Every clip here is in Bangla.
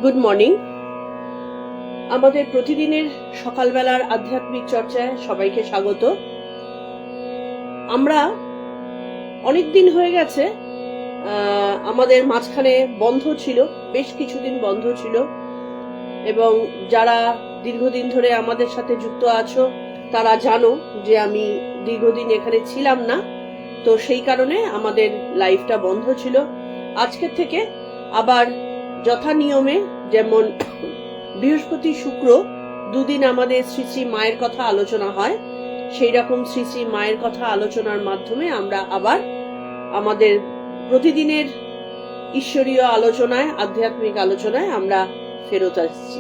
Good morning. আমাদের প্রতিদিনের সকালবেলার আধ্যাত্মিক চর্চায় সবাইকে স্বাগত। আমরা অনেক দিন হয়ে গেছে, আমাদের মাঝখানে বন্ধ ছিল, বেশ কিছুদিন বন্ধ ছিল, এবং যারা দীর্ঘদিন ধরে আমাদের সাথে যুক্ত আছো তারা জানো যে আমি দীর্ঘদিন এখানে ছিলাম না, তো সেই কারণে আমাদের লাইফটা বন্ধ ছিল। আজকের থেকে আবার যথা নিয়মে, যেমন বৃহস্পতি শুক্র দুদিন আমাদের শ্রী শ্রী মায়ের কথা আলোচনা হয়, সেই রকম শ্রী শ্রী মায়ের কথা আলোচনার মাধ্যমে আমরা আবার আমাদের প্রতিদিনের ঈশ্বরীয় আলোচনায়, আধ্যাত্মিক আলোচনায় আমরা ফেরত আসছি।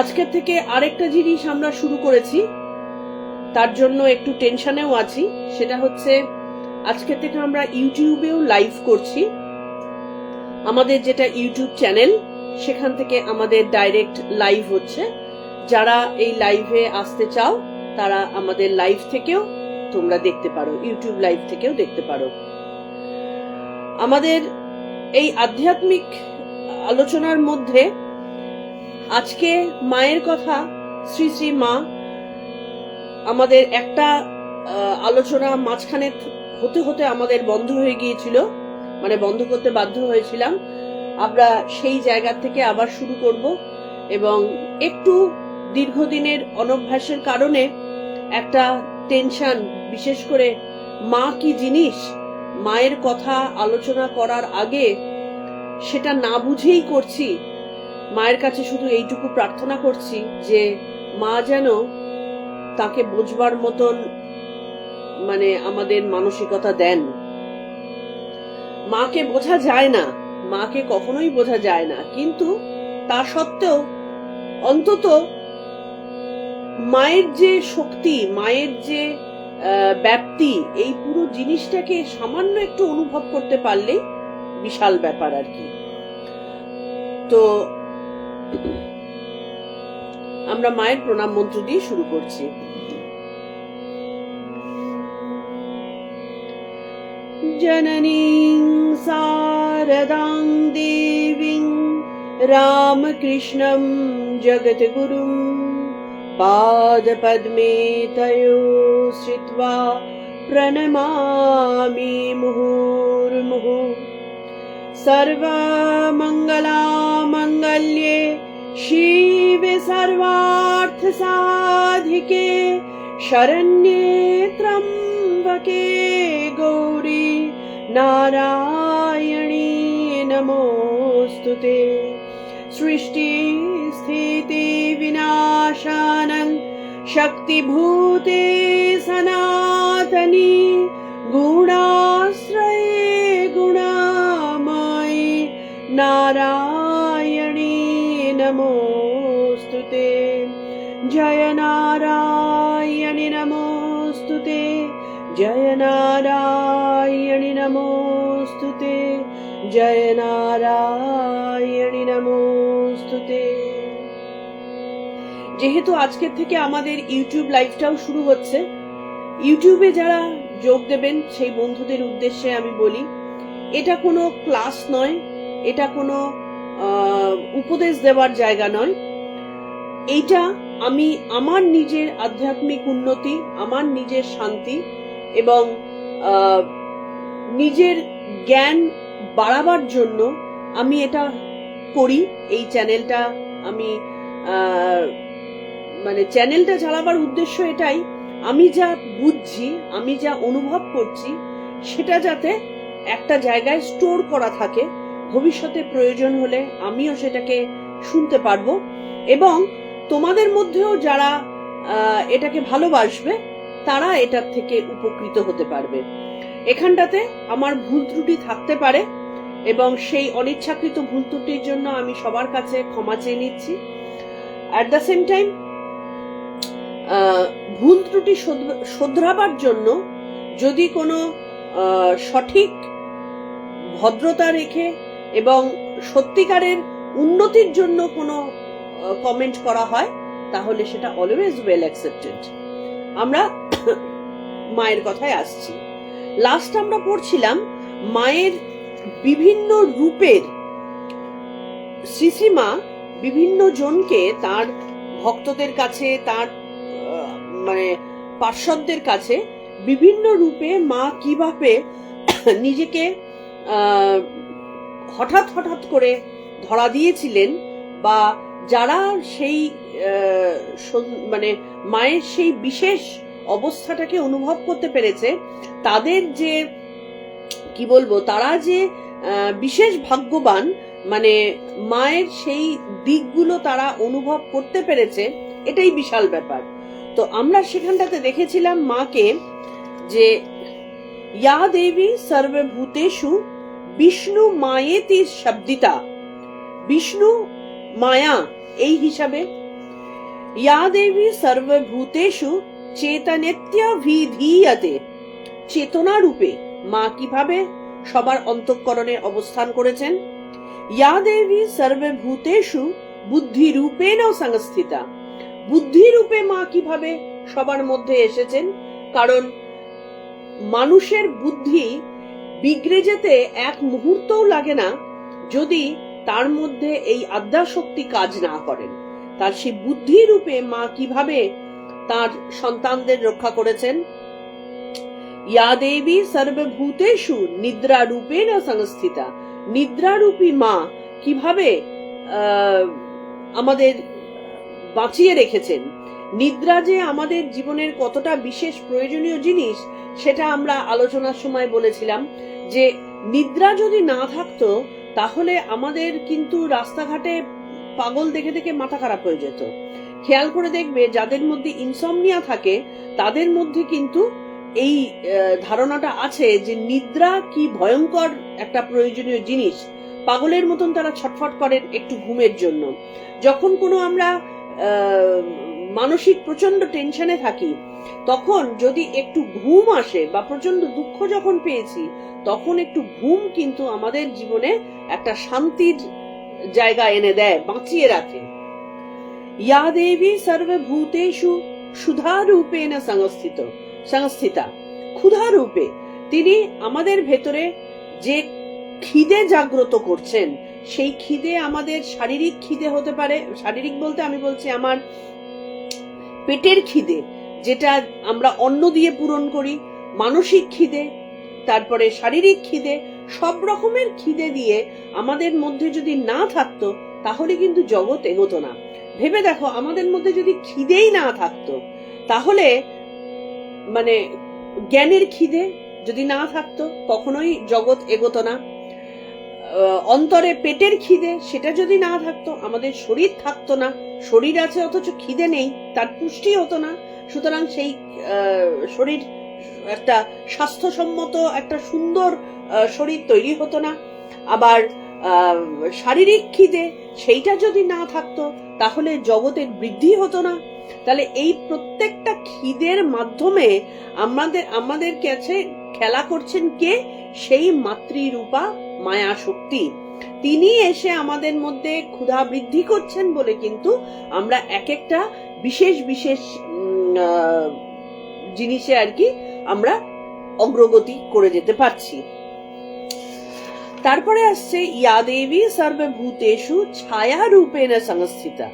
আজকের থেকে আরেকটা জিনিস আমরা শুরু করেছি, তার জন্য একটু টেনশনেও আছি। সেটা হচ্ছে আজকের থেকে আমরা ইউটিউবেও লাইভ করছি। আমাদের যেটা ইউটিউব চ্যানেল, সেখান থেকে আমাদের ডাইরেক্ট লাইভ হচ্ছে। যারা এই লাইভে আসতে চাও তারা আমাদের লাইভ থেকেও তোমরা দেখতে পারো, ইউটিউব লাইভ থেকেও দেখতে পারো। আমাদের এই আধ্যাত্মিক আলোচনার মধ্যে আজকে মায়ের কথা, শ্রী শ্রী মা, আমাদের একটা আলোচনা মাঝখানে হতে হতে আমাদের বন্ধ হয়ে গিয়েছিল, মানে বন্ধ করতে বাধ্য হয়েছিলাম। আমরা সেই জায়গা থেকে আবার শুরু করব, এবং একটু দীর্ঘদিনের অনভ্যাসের কারণে একটা টেনশন, বিশেষ করে মা কি জিনিস, মায়ের কথা আলোচনা করার আগে সেটা না বুঝেই করছি। মায়ের কাছে শুধু এইটুকু প্রার্থনা করছি যে মা যেন তাকে বোঝবার মতন মানে আমাদের মানসিকতা দেন। মাকে বোঝা যায় না, মাকে কখনোই বোঝা যায় না, কিন্তু তা সত্ত্বেও অন্তত মায়ের যে শক্তি, মায়ের যে ব্যাপ্তি, এই পুরো জিনিসটাকে সামান্য একটু অনুভব করতে পারলেই বিশাল ব্যাপার আর কি। তো আমরা মায়ের প্রণাম মন্ত্র দিয়ে শুরু করছি। জননীং শারদাং দেবীং রামকৃষ্ণং জগদ্গুরুং পাদপদ্মে তয়ো শ্রিত্বা প্রণমামি মুহুর্মুহু। সর্বমঙ্গলামঙ্গল্যে শিবে সর্বার্থসাধিকে শরণ্যে ত্র্যম্বকে গৌরী নারায়ণী নমোস্তুতে। সৃষ্টি স্থিতি বিনাশানং শক্তিভূতে সনাতনী গুণাশ্রয়ে গুণাময়ী নারায়ণী নমোস্তুতে। জয় নারায়ণী নমোস্তুতে, জয় নারায়ণী নমোস্তুতে, জয় নারায়ণী নমোস্তুতে। যেহেতু আজকের থেকে আমাদের ইউটিউব লাইভটাও শুরু হচ্ছে, ইউটিউবে যারা যোগ দেবেন সেই বন্ধুদের উদ্দেশ্যে আমি বলি, এটা কোনো ক্লাস নয়, এটা কোনো উপদেশ দেওয়ার জায়গা নয়। এইটা আমি আমার নিজের আধ্যাত্মিক উন্নতি, আমার নিজের শান্তি এবং নিজের জ্ঞান বাড়াবার জন্য আমি এটা করি। এই চ্যানেলটা আমি মানে চ্যানেলটা চালাবার উদ্দেশ্য এটাই, আমি যা বুঝছি, আমি যা অনুভব করছি, সেটা যাতে একটা জায়গায় স্টোর করা থাকে, ভবিষ্যতে প্রয়োজন হলে আমিও সেটাকে শুনতে পারবো, এবং তোমাদের মধ্যেও যারা এটাকে ভালোবাসবে তারা এটার থেকে উপকৃত হতে পারবে। এখানটাতে আমার ভুল ত্রুটি থাকতে পারে, এবং সেই অনিচ্ছাকৃত ভুল ত্রুটির জন্য আমি সবার কাছে ক্ষমা চেয়ে নিচ্ছি। অ্যাট দ্য সেম টাইম ভুল ত্রুটি শোধরাবার জন্য যদি কোনো সঠিক ভদ্রতা রেখে এবং সত্যিকারের উন্নতির জন্য কোনো কমেন্ট করা হয়, তাহলে সেটা অলওয়েজ ওয়েল অ্যাকসেপ্টেড। আমরা মায়ের কথায় আসছি। লাস্ট আমরা পড়ছিলাম মায়ের বিভিন্ন রূপের শ্রীশ্রীমা বিভিন্ন জনকে তার ভক্তদের কাছে, তার মানে পার্শ্বদের কাছে বিভিন্ন রূপে মা কিভাবে নিজেকে হঠাৎ হঠাৎ করে ধরা দিয়েছিলেন, বা যারা সেই মানে মায়ের সেই বিশেষ অবস্থাটাকে অনুভব করতে পেরেছে, তাদের যে কি বলবো, তারা যে বিশেষ ভাগ্যবান, মানে মায়ের সেই দিকগুলো তারা অনুভব করতে পেরেছে, এটাই বিশাল ব্যাপার। তো আমরা সেখানটাতে দেখেছিলাম মাকে, যে ইয়া দেবী সর্বভূতেষু বিষ্ণু মায়েতি শব্দিতা, বিষ্ণু মায়া এই হিসাবে, ইয়া দেবী সর্বভূতেষু চেতনেত্যাভিধীয়তে, চেতনা রূপে মা কিভাবে সবার অন্তঃকরণে অবস্থান করেছেন। ইয়া দেবী সর্বভূতেষু বুদ্ধি রূপেণ সংস্থিতা, বুদ্ধি রূপে মা কিভাবে সবার মধ্যে এসেছেন, কারণ মানুষের বুদ্ধি বিগড়ে যেতে এক মুহূর্তও লাগে না যদি তার মধ্যে এই আদ্যাশক্তি কাজ না করেন। তার সেই বুদ্ধি রূপে মা কিভাবে তার সন্তানদের রক্ষা করেছেন। ইয়া দেবী সর্বভূতেষু নিদ্রা রূপেণ সংস্থিতা, নিদ্রারূপী মা কিভাবে আমাদের বাঁচিয়ে রেখেছেন। নিদ্রা যে আমাদের জীবনের কতটা বিশেষ প্রয়োজনীয় জিনিস, সেটা আমরা আলোচনার সময় বলেছিলাম, যে নিদ্রা যদি না থাকতো তাহলে আমাদের কিন্তু রাস্তাঘাটে পাগল দেখে দেখে মাথা খারাপ হয়ে যেত। খেয়াল করে দেখবে, যাদের মধ্যে ইনসমনিয়া থাকে তাদের মধ্যে কিন্তু এই ধারণাটা আছে যে নিদ্রা কি ভয়ঙ্কর একটা প্রয়োজনীয় জিনিস। পাগলের মতন তারা ছটফট করেন একটু ঘুমের জন্য। যখন কোনো আমরা মানসিক প্রচন্ড টেনশনে থাকি, তখন যদি একটু ঘুম আসে, বা প্রচন্ড দুঃখ যখন পেয়েছি, তখন একটু ঘুম কিন্তু আমাদের জীবনে একটা শান্তির জায়গা এনে দেয়, বাঁচিয়ে রাখে। ইয়া দেবী সর্বভূতেষু সুধা রূপেণ সংস্থিতা, ক্ষুধা রূপে তিনি আমাদের ভেতরে যে খিদে জাগ্রত করছেন, সেই খিদে আমাদের শারীরিক খিদে হতে পারে। শারীরিক বলতে আমি বলছি আমার পেটের খিদে, যেটা আমরা অন্ন দিয়ে পূরণ করি, মানসিক খিদে, তারপরে শারীরিক খিদে, সব রকমের খিদে দিয়ে আমাদের মধ্যে যদি না থাকতো তাহলে কিন্তু জগৎ এগোতো না। ভেবে দেখো, আমাদের মধ্যে যদি খিদেই না থাকতো, তাহলে মানে জ্ঞানের খিদে যদি না থাকতো কখনোই জগৎ এগোতো না। অন্তরে পেটের খিদে, সেটা যদি না থাকতো আমাদের শরীর থাকতো না। শরীর আছে অথচ খিদে নেই, তার পুষ্টি হতো না। সুতরাং সেই শরীর একটা স্বাস্থ্যসম্মত একটা সুন্দর শরীর তৈরি হতো না। আবার শারীরিক খিদে, সেইটা যদি না থাকতো তাহলে জগতের বৃদ্ধি হতো না। তাহলে এই প্রত্যেকটা খিদের মাধ্যমে আমাদের কাছে খেলা করছেন কে? সেই মাতৃরূপা মায়া শক্তি। তিনি এসে আমাদের মধ্যে ক্ষুধা বৃদ্ধি করছেন বলে কিন্তু আমরা এক একটা বিশেষ বিশেষ জিনিসে আর কি আমরা অগ্রগতি করে যেতে পারছি। তারপরে আসছে ইয়া দেবী সর্বভূতেষু ছায়া রূপেণ সংস্থিতা।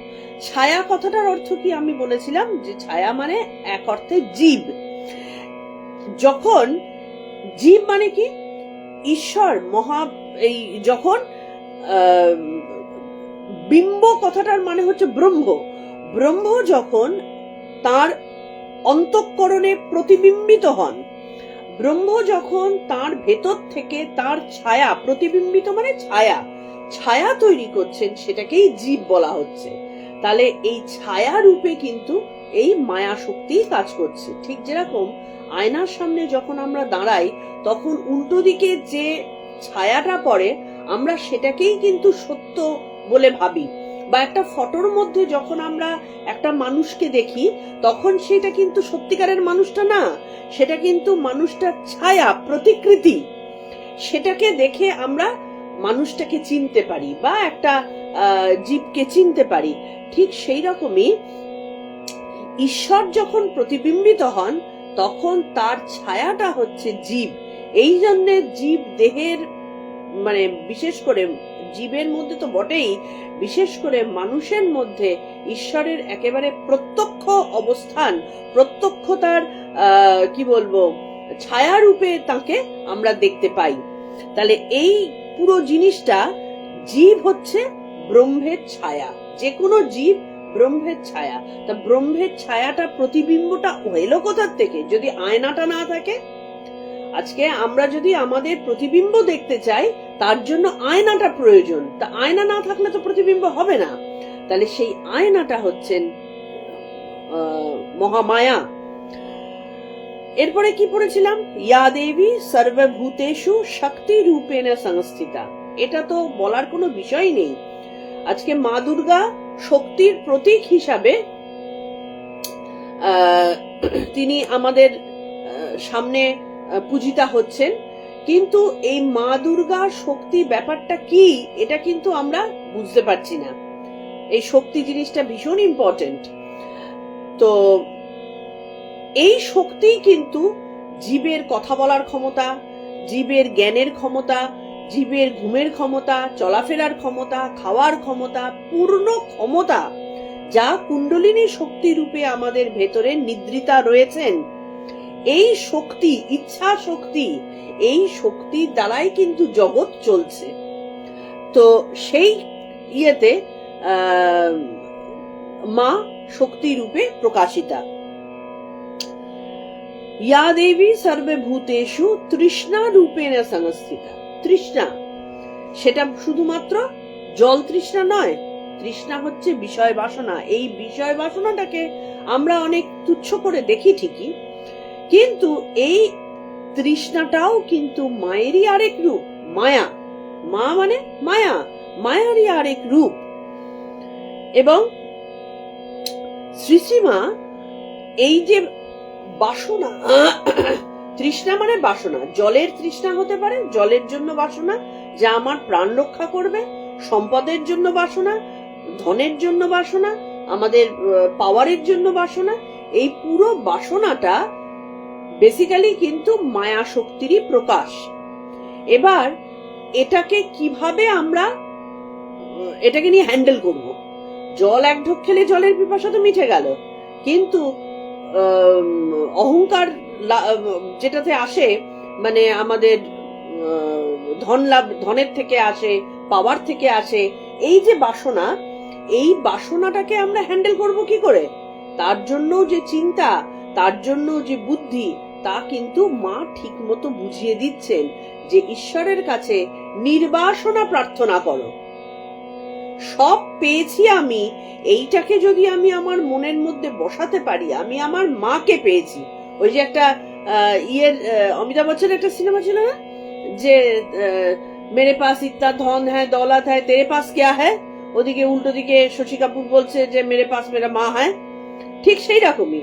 ছায়া কথাটার অর্থ কি আমি বলেছিলাম, যে ছায়া মানে এক অর্থে জীব। যখন জীব মানে কি, ঈশ্বর এই যখন বিম্ব কথাটার মানে হচ্ছে ব্রহ্ম। ব্রহ্ম যখন তার অন্তঃকরণে প্রতিবিম্বিত হন, ব্রহ্ম যখন তার ভেতর থেকে তার ছায়া প্রতিবিম্বিত মানে ছায়া তৈরি করছেন, সেটাকেই জীব বলা হচ্ছে। তাহলে এই ছায়া রূপে কিন্তু এই মায়া শক্তি কাজ করছে। ঠিক যেরকম আয়নার সামনে যখন আমরা দাঁড়াই, তখন উল্টো দিকে যে ছায়াটা পড়ে আমরা সেটাকেই কিন্তু সত্য বলে ভাবি। বা একটা ফটোর মধ্যে যখন আমরা একটা মানুষকে দেখি, তখন সেটা কিন্তু সত্যিকারের মানুষটা না, সেটা কিন্তু মানুষটার ছায়া, প্রতিকৃতি। সেটাকে দেখে আমরা মানুষটাকে চিনতে পারি বা একটা জীবকে চিনতে পারি। ঠিক সেই রকমই ঈশ্বর যখন প্রতিবিম্বিত হন, তখন তার ছায়াটা হচ্ছে জীব। এই জন্য জীব দেহের মানে বিশেষ করে জীবের মধ্যে তো বটেই, বিশেষ করে মানুষের মধ্যে ঈশ্বরের একেবারে প্রত্যক্ষ অবস্থান, প্রত্যক্ষ তার কি বলবো ছায়া রূপে তাকে আমরা দেখতে পাই। তাহলে এই পুরো জিনিসটা, জীব হচ্ছে ব্রহ্মের ছায়া, যে কোনো জীব ব্রহ্মের ছায়া। তা ব্রহ্মের ছায়াটা, প্রতিবিম্বটা এলো কোথার থেকে যদি আয়নাটা না থাকে? আজকে আমরা যদি আমাদের প্রতিবিম্ব দেখতে চাই, তার জন্য আয়নাটা প্রয়োজন। তা আয়না না থাকলে তো প্রতিবিম্ব হবে না। তাহলে সেই আয়নাটা হচ্ছেন মহামায়া। এরপরে কি পড়েছিলাম? ইয়া দেবী সর্বভূতেষু শক্তি রূপেণ সংস্থিতা। এটা তো বলার কোনো বিষয় নেই। আজকে মা দুর্গা শক্তির প্রতীক হিসাবে তিনি আমাদের সামনে পূজিতা হচ্ছেন। কিন্তু এই মা দুর্গা শক্তি ব্যাপারটা কি, এটা কিন্তু আমরা বুঝতে পারছি না। এই শক্তি জিনিসটা ভীষণ ইম্পর্টেন্ট। তো এই শক্তি কিন্তু জীবের কথা বলার ক্ষমতা, জীবের জ্ঞানের ক্ষমতা, জীবের ঘুমের ক্ষমতা, চলাফেরার ক্ষমতা, খাওয়ার ক্ষমতা, পূর্ণ ক্ষমতা, যা কুণ্ডলিনী শক্তি রূপে আমাদের ভেতরে নিদ্রিতা রয়েছেন। এই শক্তি, ইচ্ছা শক্তি, এই শক্তির দ্বারাই কিন্তু জগৎ চলছে। তো সেই ইয়েতে মা শক্তি রূপে প্রকাশিতা। ইয়া দেবী সর্বভূতেষু তৃষ্ণা রূপেণ সংস্থিতা। তৃষ্ণা, সেটা শুধুমাত্র জল তৃষ্ণা নয়, তৃষ্ণা হচ্ছে বিষয় বাসনা। এই বিষয় বাসনাটাকে আমরা অনেক তুচ্ছ করে দেখি ঠিকই, কিন্তু এই তৃষ্ণাটাও কিন্তু মায়েরই আরেক রূপ, মায়া। মা মানে মায়া, মায়ারই আরেক রূপ। এবং শ্রীশ্রীমা এই যে বাসনা, তৃষ্ণা মানে বাসনা, জলের তৃষ্ণা হতে পারে, জলের জন্য বাসনা, যা আমার প্রাণ রক্ষা করবে, সম্পদের জন্য বাসনা, ধনের জন্য বাসনা, আমাদের পাওয়ারের জন্য বাসনা। এই পুরো বাসনাটা বেসিক্যালি কিন্তু মায়া শক্তিরই প্রকাশ। এবার এটাকে কিভাবে আমরা এটাকে নিয়ে হ্যান্ডেল করব? জল এক ঢোক খেলে জলের পিপাসা তো মিটে গেল, কিন্তু অহংকার যেটাতে আসে, মানে আমাদের ধন লাভ, ধনের থেকে আসে, পাওয়ার থেকে আসে, এই যে বাসনা, এই বাসনাটাকে আমরা হ্যান্ডেল করব কি করে? তার জন্য যে চিন্তা, তার জন্য যে বুদ্ধি, তা কিন্তু মা ঠিক মতো বুঝিয়ে দিচ্ছেন যে ঈশ্বরের কাছে নির্বাসনা প্রার্থনা করো। সব পেয়েছি আমি, এইটাকে যদি আমি আমার মনের মধ্যে বসাতে পারি, আমি আমার মাকে পেয়েছি। ওই যে একটা অমিতাভ বচ্চনের একটা সিনেমা ছিল না, যে মেরে পাস ইত্তা ধন হ্যায় দৌলত হ্যায় তেরে পাস ক্যা হ্যায়, ওদিকে উল্টো দিকে শশী কাপুর বলছে যে মেরে পাস মেরা মা হ্যায়। ঠিক সেই রকমই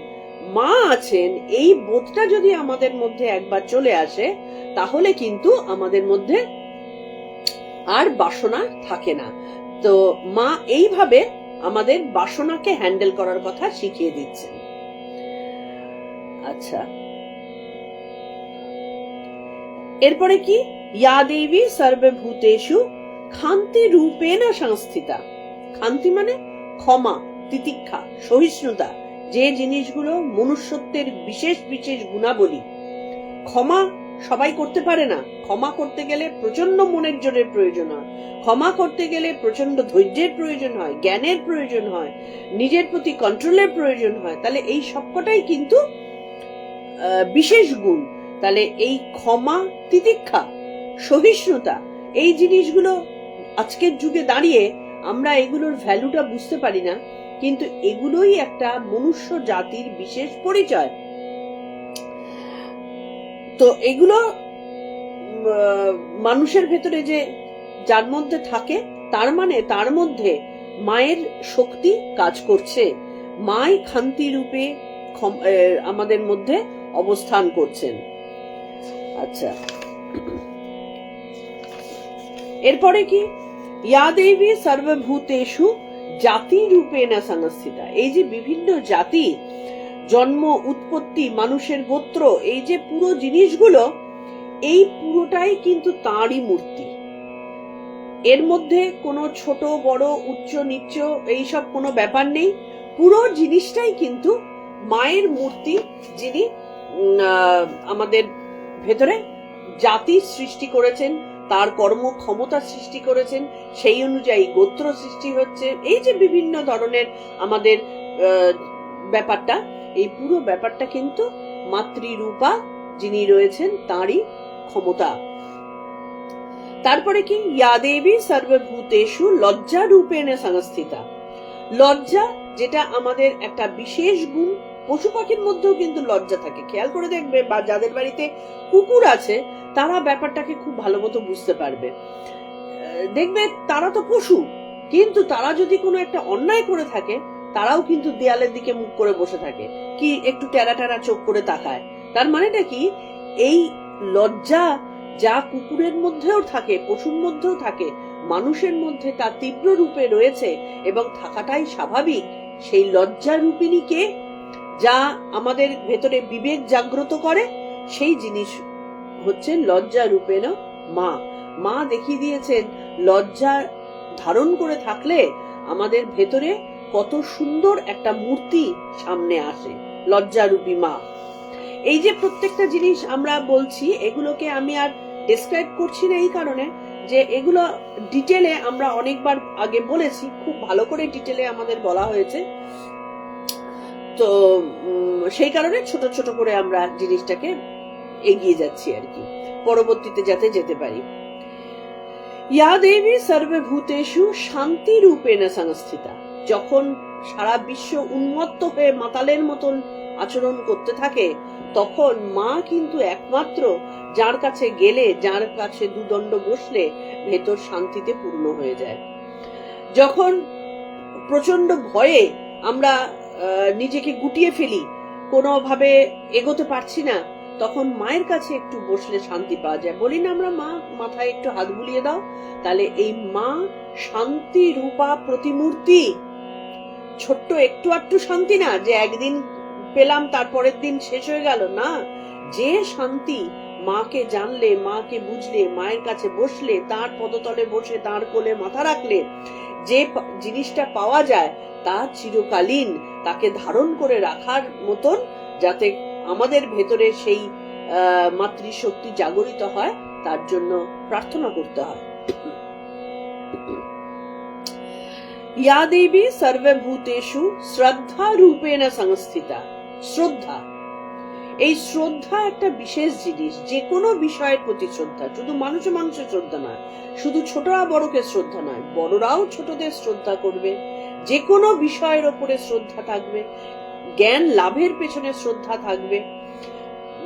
মা আছেন। এই বোধটা যদি আমাদের মধ্যে একবার চলে আসে, তাহলে কিন্তু আমাদের মধ্যে আর বাসনা থাকে না। তো মা এইভাবে আমাদের বাসনাকে হ্যান্ডেল করার কথা শিখিয়ে দিচ্ছেন। আচ্ছা, এরপরে কি? ইয়া দেবী সর্বভূতেষু ক্ষান্তি রূপেণ সংস্থিতা। ক্ষান্তি মানে ক্ষমা, তিতিক্ষা, সহিষ্ণুতা, যে জিনিসগুলো মনুষ্যত্বের বিশেষ বিশেষ গুণাবলী। ক্ষমা সবাই করতে পারে না। ক্ষমা করতে গেলে প্রচন্ড মনের জোরের প্রয়োজন হয়, ক্ষমা করতে গেলে প্রচন্ড ধৈর্যের প্রয়োজন হয়, জ্ঞানের প্রয়োজন হয়, নিজের প্রতি কন্ট্রোলের প্রয়োজন হয়। তাহলে এই সবকটাই কিন্তু বিশেষ গুণ। তাহলে এই ক্ষমা, তিতিক্ষা, সহিষ্ণুতা, এই জিনিসগুলো আজকের যুগে দাঁড়িয়ে আমরা এগুলোর ভ্যালুটা বুঝতে পারি না, কিন্তু এগুলোই একটা মনুষ্য জাতির বিশেষ পরিচয়। তো এগুলো মানুষের ভেতরে যে যার মধ্যে থাকে, তার মানে তার মধ্যে মায়ের শক্তি কাজ করছে, মাই ক্ষান্তি রূপে আমাদের মধ্যে অবস্থান করছেন। আচ্ছা, এরপরে কি? ইয়া দেবী সর্বভূতেষু জাতি রূপেণ সংস্থিতা। এই যে বিভিন্ন জাতি, জন্ম, উৎপত্তি, মানুষের গোত্র, এই যে পুরো জিনিসগুলো, এই পুরোটাই কিন্তু তাঁরই মূর্তি। এর মধ্যে কোনো ছোট বড় উচ্চ নিচ্চ এইসব কোনো ব্যাপার নেই। পুরো জিনিসটাই কিন্তু মায়ের মূর্তি, যিনি আমাদের ভেতরে জাতি সৃষ্টি করেছেন, তার কর্ম ক্ষমতা সৃষ্টি করেছেন, সেই অনুযায়ী গোত্র সৃষ্টি হচ্ছে। এই যে বিভিন্ন ধরনের আমাদের ব্যাপারটা, এই পুরো ব্যাপারটা কিন্তু মাতৃরূপা যিনি রয়েছেন তারই ক্ষমতা। তারপরে কি, ইয়া দেবী সর্বভূতেষু লজ্জা রূপেণ সংস্থিতা। লজ্জা যেটা আমাদের একটা বিশেষ গুণ, পশু পাখির মধ্যেও কিন্তু লজ্জা থাকে। খেয়াল করে দেখবে, বা যাদের বাড়িতে কুকুর আছে তারা ব্যাপারটাকে খুব ভালো মতো বুঝতে পারবে। দেখবে তারা তো পশু, কিন্তু তারা যদি কোনো একটা অন্যায় করে থাকে তারাও কিন্তু দেয়ালের দিকে মুখ করে বসে থাকে, কি একটু টেরা টেরা চোখ করে তাকায়। তার মানেটা কি, এই লজ্জা যা কুকুরের মধ্যেও থাকে, পশুর মধ্যেও থাকে, মানুষের মধ্যে তা তীব্র রূপে রয়েছে এবং থাকাটাই স্বাভাবিক। সেই লজ্জা রূপিণীকে, যা আমাদের ভেতরে বিবেক জাগ্রত করে, সেই জিনিস হচ্ছে লজ্জা রূপেণ মা। মা দেখিয়ে দিয়েছেন লজ্জা ধারণ করে থাকলে আমাদের ভেতরে কত সুন্দর একটা মূর্তি সামনে আসে, লজ্জারূপী মা। এই যে প্রত্যেকটা জিনিস আমরা বলছি, এগুলোকে আমি আর ডেসক্রাইব করছি না এই কারণে যে এগুলো ডিটেলে আমরা অনেকবার আগে বলেছি, খুব ভালো করে ডিটেলে আমাদের বলা হয়েছে। তো সেই কারণে ছোট ছোট করে আমরা জিনিসটাকে এগিয়ে যাচ্ছি আর কি, পরবর্তীতে যাতে যেতে পারি। ইয়া দেবী সর্বভূতেষু শান্তি রূপেণ সংস্থিতা। যখন সারা বিশ্ব উন্মত্ত হয়ে মাতালের মতন আচরণ করতে থাকে, তখন মা কিন্তু একমাত্র যার কাছে গেলে, যার কাছে দুদণ্ড বসলে ভেতর শান্তিতে পূর্ণ হয়ে যায়। যখন প্রচন্ড ভয়ে আমরা নিজেকে গুটিয়ে ফেলি, কোনোভাবে এগোতে পারছি না, তখন মায়ের কাছে একটু বসলে শান্তি পাওয়া যায়। বলি না আমরা, মা মাথায় একটু হাত বুলিয়ে দাও, তাহলে এই মা শান্তি রূপা প্রতিমূর্তি। ছোট্ট একটু আটটু শান্তি না, যে একদিন পেলাম তারপরের দিন শেষ হয়ে গেল, না। যে শান্তি মাকে জানলে, মাকে বুঝলে, মায়ের কাছে বসলে, তার পদতলে বসে তার কোলে মাথা রাখলে যে জিনিসটা পাওয়া যায়, তা চিরকালীন, তাকে ধারণ করে রাখার মতন, যাতে আমাদের ভেতরে সেই মাতৃশক্তি জাগরিত হয়, তার জন্য প্রার্থনা করতে হয়। ইয়া দেবী সর্বভূতেষু শ্রদ্ধা রূপেণ সংস্থিতা। শ্রদ্ধা, এই শ্রদ্ধা একটা বিশেষ জিনিস। যে কোনো বিষয়ের প্রতি শ্রদ্ধা, শুধু মানুষে মানুষের শ্রদ্ধা নয়, শুধু ছোটরা বড়কে শ্রদ্ধা নয়, বড়রাও ছোটদের শ্রদ্ধা করবে। যে কোনো বিষয়ের ওপরে শ্রদ্ধা থাকবে, জ্ঞান লাভের পেছনে শ্রদ্ধা থাকবে।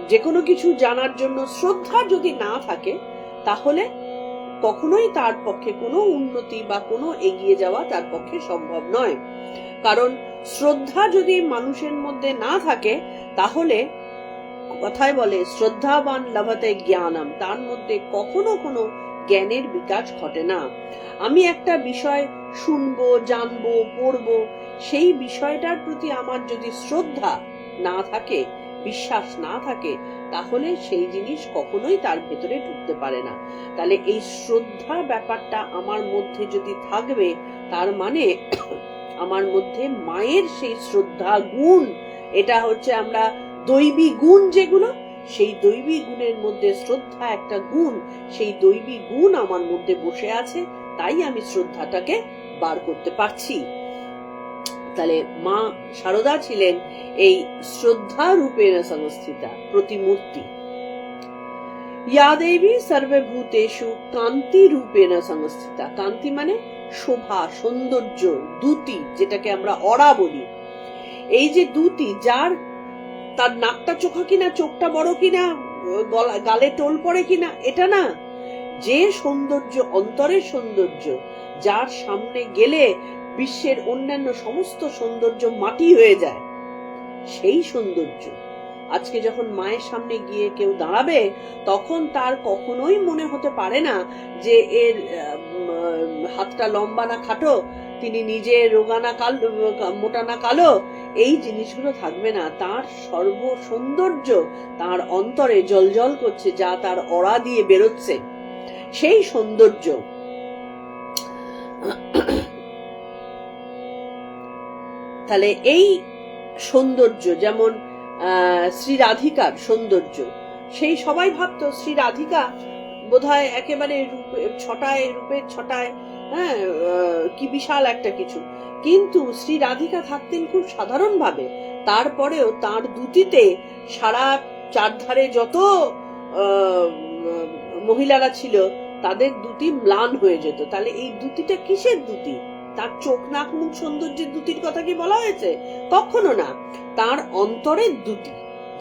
যে কোনো কিছু জানার জন্য শ্রদ্ধা যদি না থাকে, তাহলে কখনোই তার পক্ষে কোনো উন্নতি বা কোনো এগিয়ে যাওয়া তার পক্ষে সম্ভব নয়। কারণ শ্রদ্ধা যদি মানুষের মধ্যে না থাকে, তাহলে কথায় বলে শ্রদ্ধাবান লভতে জ্ঞানম, তার মধ্যে কখনো কোনো জ্ঞানের বিকাশ ঘটে না। আমি একটা বিষয় শুনবো, জানবো, পড়বো, সেই বিষয়টার প্রতি আমার যদি শ্রদ্ধা না থাকে, বিশ্বাস না থাকে, তাহলে সেই জিনিস কখনোই তার ভেতরে ঢুকতে পারে না। তাহলে এই শ্রদ্ধা ব্যাপারটা আমার মধ্যে যদি থাকবে, তার মানে আমার মধ্যে মায়ের সেই শ্রদ্ধা গুণ, এটা হচ্ছে আমরা দৈবী গুণ যেগুলো, সেই দৈবী গুণের মধ্যে শ্রদ্ধা একটা গুণ, সেই দৈবী গুণ আমার মধ্যে বসে আছে, তাই আমি শ্রদ্ধাটাকে বার করতে পারছি। তাহলে মা শারদা ছিলেন এই শ্রদ্ধা রূপেণ সংস্থিতা প্রতিমূর্তি। ইয়া দেবী সর্বভূতেষু কান্তি রূপেণ সংস্থিতা। কান্তি মানে শোভা, সৌন্দর্য, দ্যুতি, যেটাকে আমরা অরা বলি। এই যে দ্যুতি, যার তার নাকটা চোখা কিনা, চোখটা বড় কিনা, গালে টোল পড়ে কিনা, এটা না। যে সৌন্দর্য, অন্তরের সৌন্দর্য, যার সামনে গেলে বিশ্বের অন্যান্য সমস্ত সৌন্দর্য মাটি হয়ে যায়, সেই সৌন্দর্য। আজকে যখন মায়ের সামনে গিয়ে কেউ দাঁড়াবে, তখন তার কখনোই মনে হতে পারে না যে এর হাতটা লম্বা না খাটো, তিনি নিজে রোগা না কালো, মোটা না কালো, এই জিনিসগুলো থাকবে না। তার সর্ব সৌন্দর্য তার অন্তরে জলজল করছে, যা তার অরা দিয়ে বেরোচ্ছে, সেই সৌন্দর্য। তাহলে এই সৌন্দর্য, যেমন শ্রী রাধিকার সৌন্দর্য, সেই সবাই ভাবতো শ্রী রাধিকা বোধহয় একেবারে রূপের ছটায়, হ্যাঁ, কি বিশাল একটা কিছু। কিন্তু শ্রী রাধিকা থাকতেন খুব সাধারণ ভাবে, তারপরেও তার দুটিতে সারা চারধারে যত মহিলারা ছিল তাদের দুটি ম্লান হয়ে যেত। তাহলে এই দুটিটা কিসের দুটি? তার চোখ নাক মুখ সৌন্দর্যের দুটির কথা কি বলা হয়েছে? কখনো না। তার অন্তরের দুটি,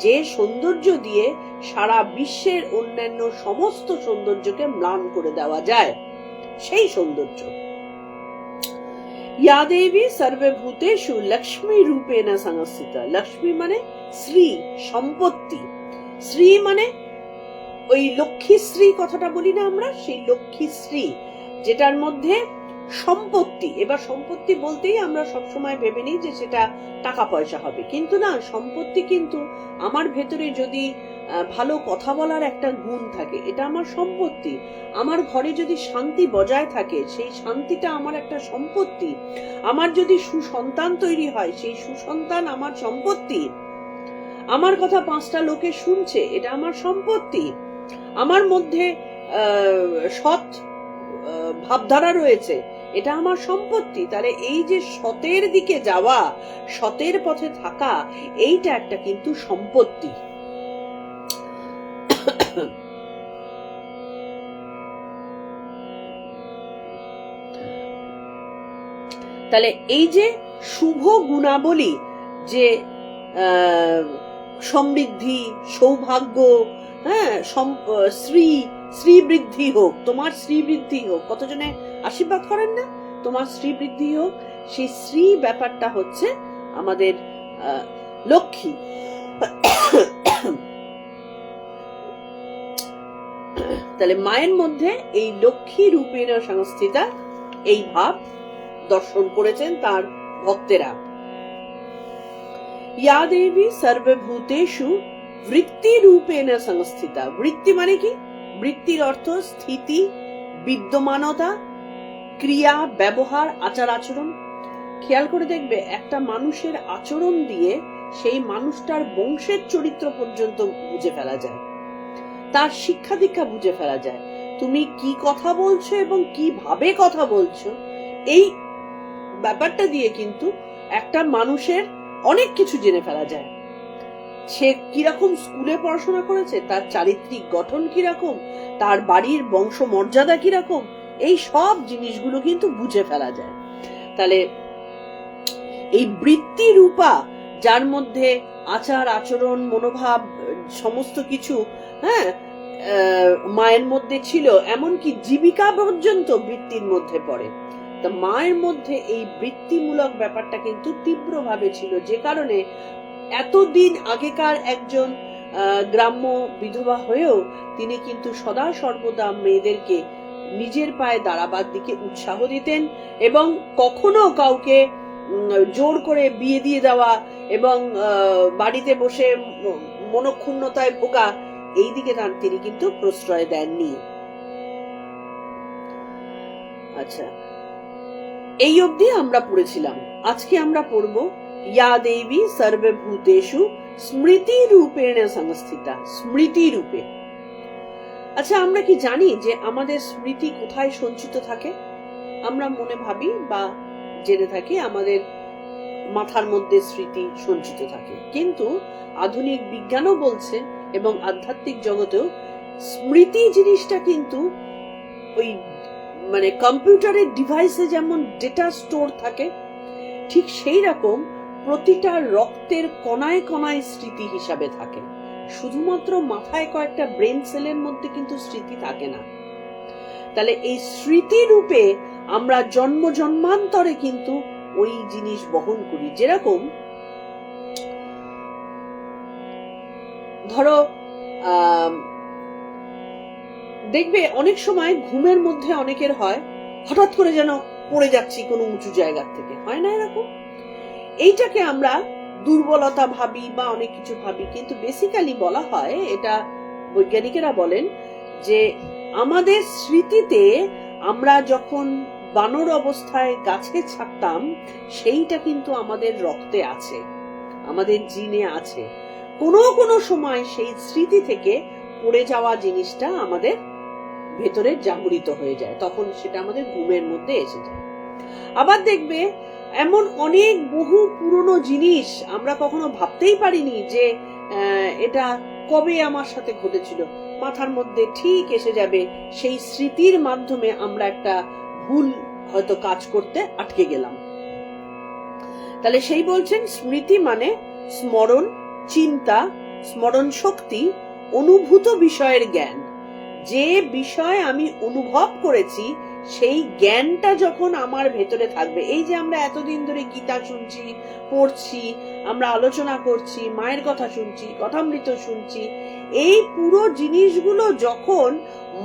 যে সৌন্দর্য দিয়ে সারা বিশ্বের অন্যান্য সমস্ত সৌন্দর্যকে ম্লান করে দেওয়া যায়, সেই সৌন্দর্য। ইয়া দেবী সর্বভূতেষু লক্ষ্মী রূপেণ সংস্থিতা। লক্ষ্মী মানে শ্রী, সম্পত্তি। শ্রী মানে ওই লক্ষ্মী শ্রী কথাটা বলি না আমরা, সেই লক্ষ্মী শ্রী, যেটার মধ্যে সম্পত্তি। এবার সম্পত্তি বলতেই আমরা সবসময় ভেবে নিই যে সেটা টাকা পয়সা হবে, কিন্তু না, সম্পত্তি কিন্তু আমার ভেতরে যদি ভালো কথা বলার একটা গুণ থাকে, এটা আমার সম্পত্তি। আমার ঘরে যদি শান্তি বজায় থাকে, সেই শান্তিটা আমার একটা সম্পত্তি। আমার যদি সুসন্তান তৈরি হয়, সেই সুসন্তান আমার সম্পত্তি। আমার কথা 5টা লোকে শুনছে, এটা আমার সম্পত্তি। আমার মধ্যে সৎ ভাবধারা রয়েছে, এটা আমার সম্পত্তি। তাহলে এই যে সতের দিকে যাওয়া, সতের পথে থাকা, এইটা একটা কিন্তু সম্পত্তি। তাহলে এই যে শুভ গুণাবলী, যে সমৃদ্ধি, সৌভাগ্য, হ্যাঁ, শ্রী বৃদ্ধি হোক, তোমার শ্রী বৃদ্ধি হোক, কতজনে আশীর্বাদ করেন না, তোমার শ্রী বৃদ্ধি হোক, সেই শ্রী ব্যাপারটা হচ্ছে আমাদের লক্ষ্মী। তাহলে মায়ের মধ্যে এই লক্ষ্মী রূপেণ সংস্থিতা, এই ভাব দর্শন করেছেন তার ভক্তেরা। ইয়া দেবী সর্বভূতেষু বৃত্তি রূপেণ সংস্থিতা। বৃত্তি মানে কি? বৃত্তির অর্থ স্থিতি, বিদ্যমানতা, ক্রিয়া, ব্যবহার, আচার আচরণ। খেয়াল করে দেখবে, একটা মানুষের আচরণ দিয়ে সেই মানুষটার বংশের চরিত্র পর্যন্ত বুঝে ফেলা যায়, তার শিক্ষা দীক্ষা বুঝে ফেলা যায়। তুমি কি কথা বলছো এবং কিভাবে কথা বলছো, এই ব্যাপারটা দিয়ে কিন্তু একটা মানুষের অনেক কিছু জেনে ফেলা যায়। সে কিরকম স্কুলে পড়াশোনা করেছে, তার চারিত্রিক গঠন কিরকম, তার বাড়ির বংশ মর্যাদা কিরকম, এই সব জিনিসগুলো কিন্তু বুঝে ফেলা যায়। তাহলে এই বৃত্তি রূপা, যার মধ্যে আচার আচরণ, মনোভাব, সমস্ত কিছু, হ্যাঁ, মায়ের মধ্যে ছিল, এমনকি জীবিকা পর্যন্ত বৃত্তির মধ্যে পড়ে। তা মায়ের মধ্যে এই বৃত্তিমূলক ব্যাপারটা কিন্তু তীব্রভাবে ছিল, যে কারণে এতদিন আগেকার একজন গ্রাম্য বিধবা হয়েও তিনি কিন্তু সদা সর্বদা মেয়েদেরকে নিজের পায়ে দাঁড়াবার দিকে উৎসাহ দিতেন, এবং কখনো কাউকে জোর করে বিয়ে দিয়ে দেওয়া এবং বাড়িতে বসে মনক্ষুণ্ণতায় ভোগা, এই দিকে তিনি কিন্তু প্রশ্রয় দেননি। আচ্ছা, এই অবধি আমরা পড়েছিলাম। আজকে আমরা পড়ব ইয়া দেবী সর্বভূতেষু স্মৃতি রূপেণ সংস্থিতা। স্মৃতি রূপে। আচ্ছা, আমরা কি জানি যে আমাদের স্মৃতি কোথায় সঞ্চিত থাকে? আমরা মনে ভাবি বা জেনে থাকি আমাদের মাথার মধ্যে স্মৃতি সঞ্চিত থাকে, কিন্তু আধুনিক বিজ্ঞানও বলছে এবং আধ্যাত্মিক জগতেও স্মৃতি জিনিসটা কিন্তু ওই মানে কম্পিউটারের ডিভাইসে যেমন ডেটা স্টোর থাকে, ঠিক সেই রকম প্রতিটা রক্তের কণায় কণায় স্মৃতি হিসাবে থাকে। শুধুমাত্র মাথায় কয়েকটা ব্রেন সেলের মধ্যে কিন্তু স্মৃতি থাকে না। তাহলে এই স্মৃতি রূপে আমরা জন্ম জন্মান্তরে কিন্তু ওই জিনিস বহন করি। যেরকম ধরো দেখবে অনেক সময় ঘুমের মধ্যে অনেকের হয় হঠাৎ করে যেন পড়ে যাচ্ছি কোনো উঁচু জায়গার থেকে, হয় না এরকম? এইটাকে আমরা দুর্বলতা ভাবি বা অনেক কিছু ভাবি, কিন্তু বেসিক্যালি বলা হয়, এটা বৈজ্ঞানিকেরা বলেন, যে আমাদের স্মৃতিতে আমরা যখন বানর অবস্থায় গাছে থাকতাম, সেইটা কিন্তু আমাদের রক্তে আছে, আমাদের জিনে আছে। কোনো সময় সেই স্মৃতি থেকে পড়ে যাওয়া জিনিসটা আমাদের ভেতরে জাগরিত হয়ে যায়, তখন সেটা আমাদের ঘুমের মধ্যে এসে যায়। আবার দেখবে এমন অনেক বহু পুরনো জিনিস আমরা কখনো ভাবতেই পারিনি যে এটা কবে আমার সাথে ঘটেছিল, মাথার মধ্যে ঠিক এসে যাবে। সেই স্মৃতির মাধ্যমে আমরা একটা ভুল হয়তো কাজ করতে আটকে গেলাম। তাহলে সেই বলছেন স্মৃতি মানে স্মরণ, চিন্তা, স্মরণ শক্তি, অনুভূত বিষয়ের জ্ঞান। যে বিষয় আমি অনুভব করেছি সেই জ্ঞানটা যখন আমার ভেতরে থাকবে, এই যে আমরা এতদিন ধরে গীতা শুনছি, পড়ছি, আমরা আলোচনা করছি, মায়ের কথা শুনছি, কথামৃত শুনছি, এই পুরো জিনিসগুলো যখন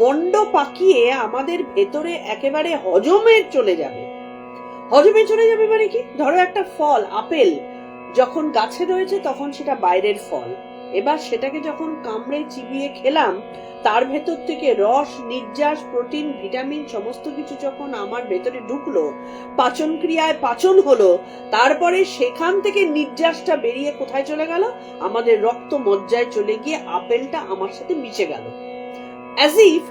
মন্ড পাকিয়ে আমাদের ভেতরে একেবারে হজমে চলে যাবে মানে কি, ধরো একটা ফল, আপেল যখন গাছে রয়েছে তখন সেটা বাইরের ফল, এবার সেটাকে যখন কামড়ে চিবিয়ে খেলাম, তার ভেতর থেকে রস, নির্যাস, প্রোটিন, ভিটামিন সমস্ত কিছু যখন আমার ভেতরে ঢুকলো, পাচন ক্রিয়ায় পাচন হলো, তারপরে সেখান থেকে নির্যাসটা বেরিয়ে কোথায় চলে গেল, আমাদের রক্ত মজ্জায় চলে গিয়ে আপেলটা আমার সাথে মিশে গেল। অ্যাজ ইফ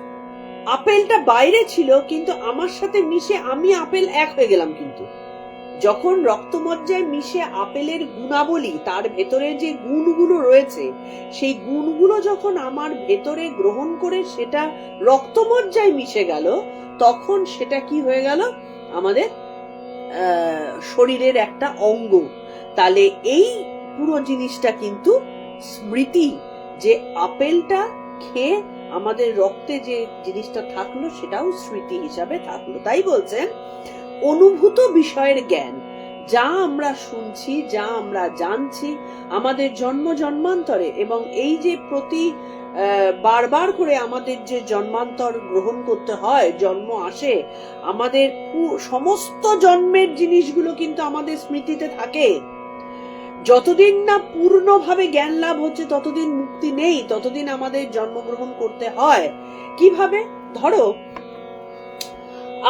আপেলটা বাইরে ছিল কিন্তু আমার সাথে মিশে আমি আপেল এক হয়ে গেলাম। কিন্তু যখন রক্তমজ্জায় মিশে আপেলের গুণাবলী, তার ভেতরে যে গুণগুলো রয়েছে, সেই গুণগুলো যখন আমার ভেতরে গ্রহণ করে সেটা রক্তমজ্জায় মিশে গেল, তখন সেটা কি হয়ে গেল, আমাদের শরীরের একটা অঙ্গ। তাহলে এই পুরো জিনিসটা কিন্তু স্মৃতি, যে আপেলটা খেয়ে আমাদের রক্তে যে জিনিসটা থাকলো সেটাও স্মৃতি হিসাবে থাকলো। তাই বলছেন অনুভূত বিষয়ের জ্ঞান, যা আমরা শুনছি, যা আমরা জানছি আমাদের জন্ম জন্মান্তরে, এবং এই যে প্রতি বারবার করে আমাদের যে জন্মান্তর গ্রহণ করতে হয়, জন্ম আসে, আমাদের সমস্ত জন্মের জিনিসগুলো কিন্তু আমাদের স্মৃতিতে থাকে। যতদিন না পূর্ণভাবে জ্ঞান লাভ হচ্ছে ততদিন মুক্তি নেই, ততদিন আমাদের জন্মগ্রহণ করতে হয়। কিভাবে? ধরো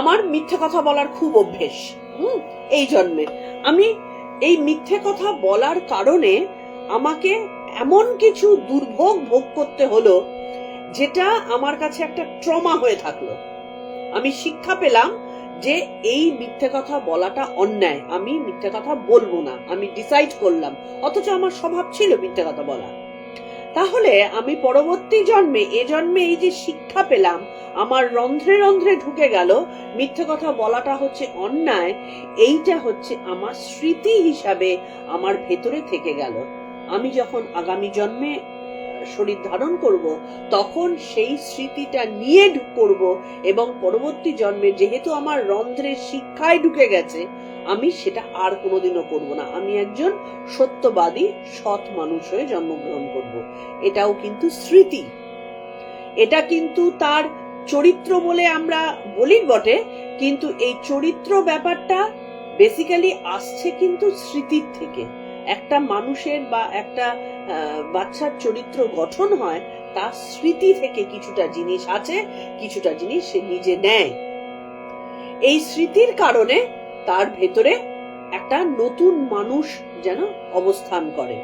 আমার মিথ্যে কথা বলার খুব অভ্যেস, এই জন্মে আমি এই মিথ্যে কথা বলার কারণে আমাকে এমন কিছু দুর্ভোগ ভোগ করতে হলো যেটা আমার কাছে একটা ট্রমা হয়ে থাকলো। আমি শিক্ষা পেলাম যে এই মিথ্যে কথা বলাটা অন্যায়, আমি মিথ্যে কথা বলবো না, আমি ডিসাইড করলাম, অথচ আমার স্বভাব ছিল মিথ্যে কথা বলা। তাহলে আমি পরবর্তী জন্মে, এ জন্মে এই যে শিক্ষা পেলাম, আমার রন্ধ্রে রন্ধ্রে ঢুকে গেল মিথ্যে কথা বলাটা হচ্ছে অন্যায়, এইটা হচ্ছে আমার স্মৃতি হিসাবে আমার ভেতরে থেকে গেল। আমি যখন আগামী জন্মে শরীর ধারণ করব, তখন সেই স্মৃতিটা নিয়ে করব, এবং পরবর্তী জন্মে যেহেতু আমার রন্ধ্রের শিক্ষায় ঢুকে গেছে, আমি সেটা আর কোনোদিনও করব না। আমি একজন সত্যবাদী সৎ মানুষ হয়ে জন্মগ্রহণ করব। এটাও কিন্তু স্মৃতি, এটা কিন্তু তার চরিত্র বলে আমরা বলি বটে, কিন্তু এই চরিত্র ব্যাপারটা বেসিক্যালি আসছে কিন্তু স্মৃতির থেকে। একটা মানুষের বা একটা বাচ্চার চরিত্র গঠন হয় তার স্মৃতি থেকে। কিছুটা জিনিস আছে, কিছুটা জিনিস সে নিজে নেয়, এই স্মৃতির কারণে তার ভেতরে একটা নতুন মানুষ যেন অবস্থান করে।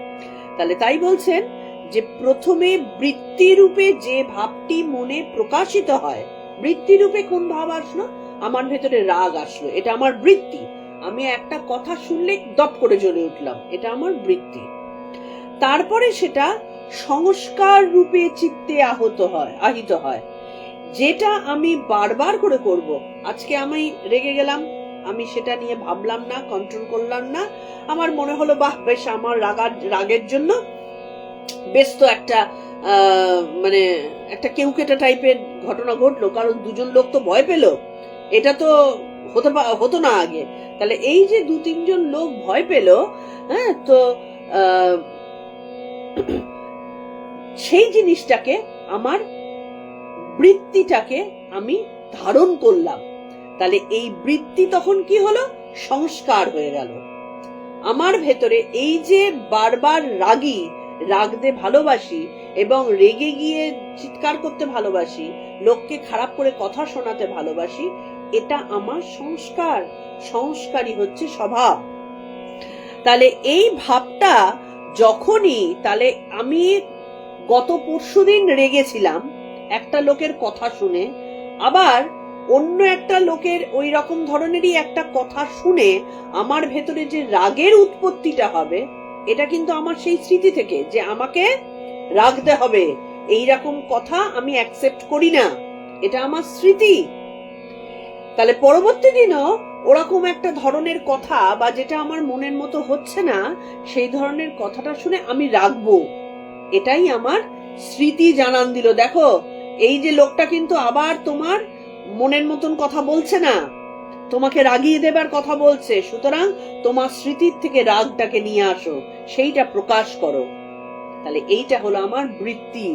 তাহলে তাই বলছেন যে প্রথমে বৃত্তি রূপে যে ভাবটি মনে প্রকাশিত হয়, বৃত্তি রূপে কোন ভাব আসলো, আমার ভেতরে রাগ আসলো, এটা আমার বৃত্তি। আমি একটা কথা শুনলে দপ করে জ্বলে উঠলাম, এটা আমার বৃত্তি। তারপরে সেটা সংস্কার রূপে চিত্তে আহিত হয়, যেটা আমি বারবার করে করব। আজকে আমি রেগে গেলাম, আমি সেটা নিয়ে ভাবলাম না, কন্ট্রোল করলাম না, আমার মনে হলো বাহ বেশ, আমার রাগের জন্য বেশ তো একটা মানে একটা কেউকেটা টাইপের ঘটনা ঘটলো, কারণ দুজন লোক তো ভয় পেল, এটা তো হতো না আগে। তাহলে এই যে 2-3 জন লোক ভয় পেল, হ্যাঁ, তো সেই জিনিসটাকে, আমার বৃত্তিটাকে আমি ধারণ করলাম। তাহলে এই বৃত্তি তখন কি হলো, সংস্কার হয়ে গেল আমার ভেতরে। এই যে বারবার রাগী, রাগতে ভালোবাসি এবং রেগে গিয়ে চিৎকার করতে ভালোবাসি, লোককে খারাপ করে কথা শোনাতে ভালোবাসি, এটা আমার সংস্কার, সংস্কারই হচ্ছে স্বভাব। তাহলে এই ভাবটা যখনই, তাহলে আমি গত পরশুদিন রেগেছিলাম একটা লোকের কথা শুনে, আবার অন্য একটা লোকের ওই রকম ধরনেরই একটা কথা শুনে আমার ভেতরে যে রাগের উৎপত্তিটা হবে, এটা কিন্তু আমার সেই স্মৃতি থেকে, যে আমাকে রাগতে হবে এই রকম কথা আমি অ্যাকসেপ্ট করি না, এটা আমার স্মৃতি। তাহলে পরবর্তী দিনও ওরকম একটা ধরনের কথা, বা যেটা আমার মনের মতো হচ্ছে না সেই ধরনের কথাটা শুনে আমি রাখবো, এটাই আমার স্মৃতি জানান দিল। দেখো, এই যে লোকটা কিন্তু আবার তোমার মনের মতন কথা বলছে না, তোমাকে রাগিয়ে দেবার কথা বলছে, সুতরাং তোমার স্মৃতির থেকে রাগটাকে নিয়ে আসো, সেইটা প্রকাশ করো। তাহলে এইটা হলো আমার বৃত্তি,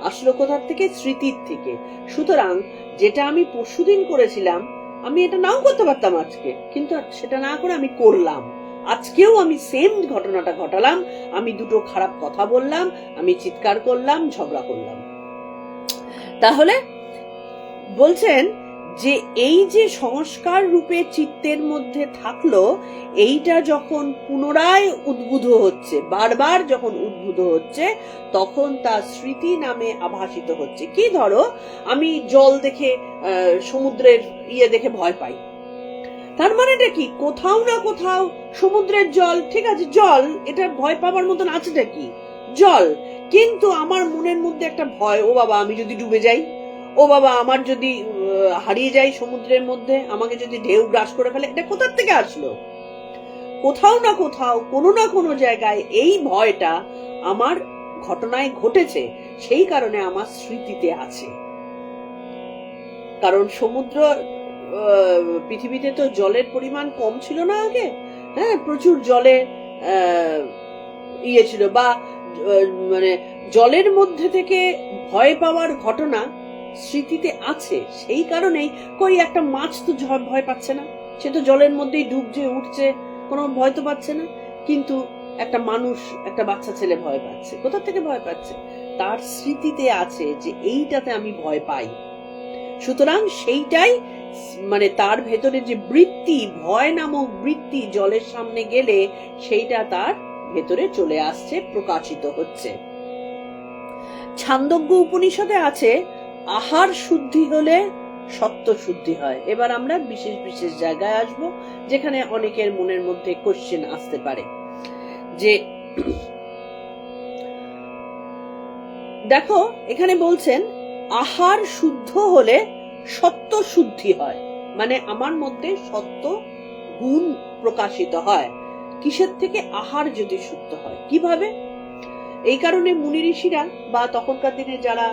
আসলো কোথার থেকে? স্মৃতির থেকে। সুতরাং যেটা আমি পরশুদিন করেছিলাম, আমি এটা নাও করতে পারতাম আজকে, কিন্তু সেটা না করে আমি করলাম। আজকেও আমি সেম ঘটনাটা ঘটালাম, আমি দুটো খারাপ কথা বললাম, আমি চিৎকার করলাম, ঝগড়া করলাম। তাহলে বলছেন যে এই যে সংস্কার রূপে চিত্তের মধ্যে থাকলো, এইটা যখন পুনরায় উদ্বুদ্ধ হচ্ছে, বারবার যখন উদ্বুদ্ধ হচ্ছে, তখন তা স্মৃতি নামে আভাসিত হচ্ছে। কি, ধরো আমি জল দেখে, সমুদ্রের দেখে ভয় পাই, তার মানেটা কি? কোথাও না কোথাও সমুদ্রের জল, ঠিক আছে, জল, এটা ভয় পাবার মতন আছেটা কি? জল। কিন্তু আমার মনের মধ্যে একটা ভয়, ও বাবা আমি যদি ডুবে যাই, ও বাবা আমার যদি হারিয়ে যাই সমুদ্রের মধ্যে, আমাকে যদি ঢেউ গ্রাস করে ফেলে, এটা কোথার থেকে আসলো? কোথাও না কোথাও, কোনো না কোনো জায়গায় এই ভয়টা আমার ঘটনায় ঘটেছে, সেই কারণে আমার স্মৃতিতে আছে। কারণ সমুদ্র, পৃথিবীতে তো জলের পরিমাণ কম ছিল না আগে, হ্যাঁ, প্রচুর জলে ছিল, বা মানে জলের মধ্যে থেকে ভয় পাওয়ার ঘটনা স্মৃতিতে আছে। সেই কারণেই কই একটা মাছ তো ভয় পাচ্ছে না, সে তো জলের মধ্যেই ডুবছে, উঠছে, কোনো ভয় তো পাচ্ছে না। কিন্তু একটা মানুষ, একটা বাচ্চা ছেলে ভয় পাচ্ছে, কোথা থেকে ভয় পাচ্ছে? তার স্মৃতিতে আছে যে এইটাতে আমি ভয় পাই। সুতরাং সেইটাই, মানে তার ভেতরে যে বৃত্তি, ভয় নামক বৃত্তি জলের সামনে গেলে সেইটা তার ভেতরে চলে আসছে, প্রকাশিত হচ্ছে। ছান্দোগ্য উপনিষদে আছে, আহার শুদ্ধি হলে সত্য শুদ্ধি হয়। এবার আমরা বিশেষ বিশেষ জায়গায় আসব, যেখানে অনেকের মনের মধ্যে কোশ্চেন আসতে পারে। যে দেখো, এখানে বলছেন আহার শুদ্ধ হলে সত্য শুদ্ধি হয়, মানে আমার মধ্যে সত্য গুণ প্রকাশিত হয়। কিসের থেকে? আহার যদি শুদ্ধ হয়। কিভাবে? এই কারণে মুনি ঋষিরা বা তখনকার দিনে যারা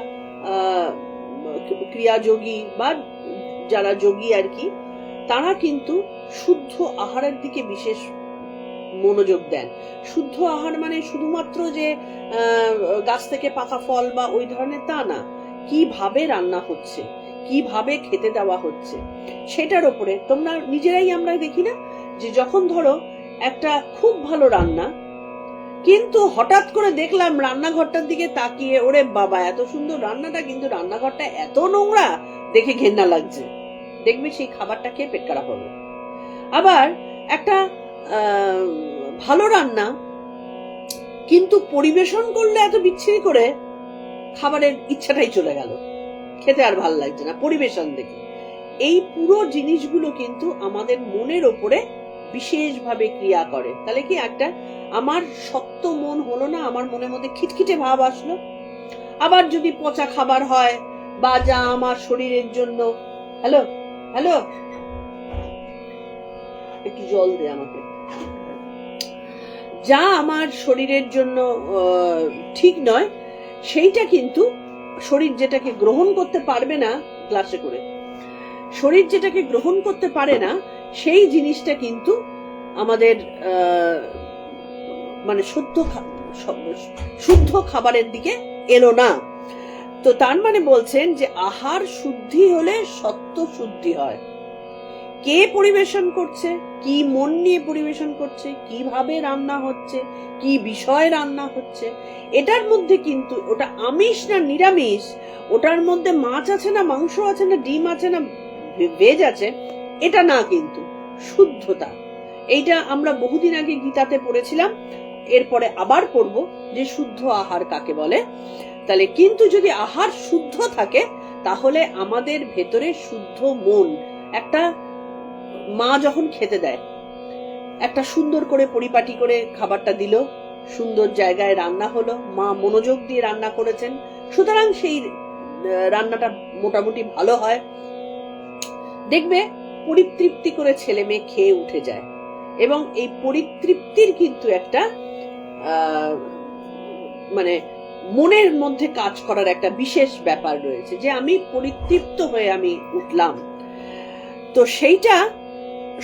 ক্রিয়াযোগী বা যারা যোগী আর কি, তারা কিন্তু শুদ্ধ আহারের দিকে বিশেষ মনোযোগ দেন। শুদ্ধ আহার মানে শুধুমাত্র যে গাছ থেকে পাকা ফল বা ওই ধরনের, তা না। কিভাবে রান্না হচ্ছে, কিভাবে খেতে দেওয়া হচ্ছে, সেটার উপরে। তোমরা নিজেরাই, আমরা দেখি না যে যখন ধরো একটা খুব ভালো রান্না, কিন্তু হঠাৎ করে দেখলাম রান্নাঘরটার দিকে তাকিয়ে, ওরে বাবা এত সুন্দর রান্নাটা, কিন্তু রান্নাঘরটা এত নোংরা, দেখে ঘেন্না লাগছে, দেখবি সেই খাবারটা খেয়ে পেট খারাপ হবে। আবার একটা ভালো রান্না, কিন্তু পরিবেশন করলে এত বিচ্ছিরি করে, খাবারের ইচ্ছাটাই চলে গেল, খেতে আর ভালো লাগছে না পরিবেশন দেখে। এই পুরো জিনিসগুলো কিন্তু আমাদের মনের ওপরে বিশেষভাবে ক্রিয়া করে। তাহলে কি, একটা আমার শক্ত মন হলো না, আমার মনের মধ্যে খিটখিটে ভাব আসলো। আবার যদি পচা খাবার হয়, বা যা আমার শরীরের জন্য, হ্যালো হ্যালো একটু জল দে আমাকে, যা আমার শরীরের জন্য ঠিক নয়, সেইটা কিন্তু শরীর যেটাকে গ্রহণ করতে পারবে না, গ্লাসে করে, শরীর যেটাকে গ্রহণ করতে পারে না, সেই জিনিসটা কিন্তু আমাদের মানে শুদ্ধ খাবারের দিকে এলো না। তো তার মানে বলছেন যে আহার শুদ্ধি হলে সত্য শুদ্ধি হয়। কে পরিবেশন করছে, কি মন নিয়ে পরিবেশন করছে, কিভাবে রান্না হচ্ছে, কি বিষয় রান্না হচ্ছে, এটার মধ্যে কিন্তু ওটা আমিষ না নিরামিষ, ওটার মধ্যে মাছ আছে না মাংস আছে না ডিম আছে না ভেজ আছে, এটা না, কিন্তু শুদ্ধতা। এইটা আমরা বহুদিন আগে গীতাতে পড়েছিলাম, এরপরে আবার পড়ব যে শুদ্ধ আহার কাকে বলে। তাহলে কিন্তু যদি আহার শুদ্ধ থাকে তাহলে আমাদের ভেতরে শুদ্ধ মন, একটা মা যখন খেতে দেয়, একটা সুন্দর করে পরিপাটি করে খাবারটা দিল, সুন্দর জায়গায় রান্না হলো, মা মনোযোগ দিয়ে রান্না করেছেন, সুতরাং সেই রান্নাটা মোটামুটি ভালো হয়। দেখবে পরিতৃপ্তি করে ছেলে মেয়ে খেয়ে উঠে যায়, এবং এই পরিতৃপ্তির কিন্তু একটা মানে মনের মধ্যে কাজ করার একটা বিশেষ ব্যাপার রয়েছে, যে আমি পরিতৃপ্ত হয়ে আমি উঠলাম। তো সেইটা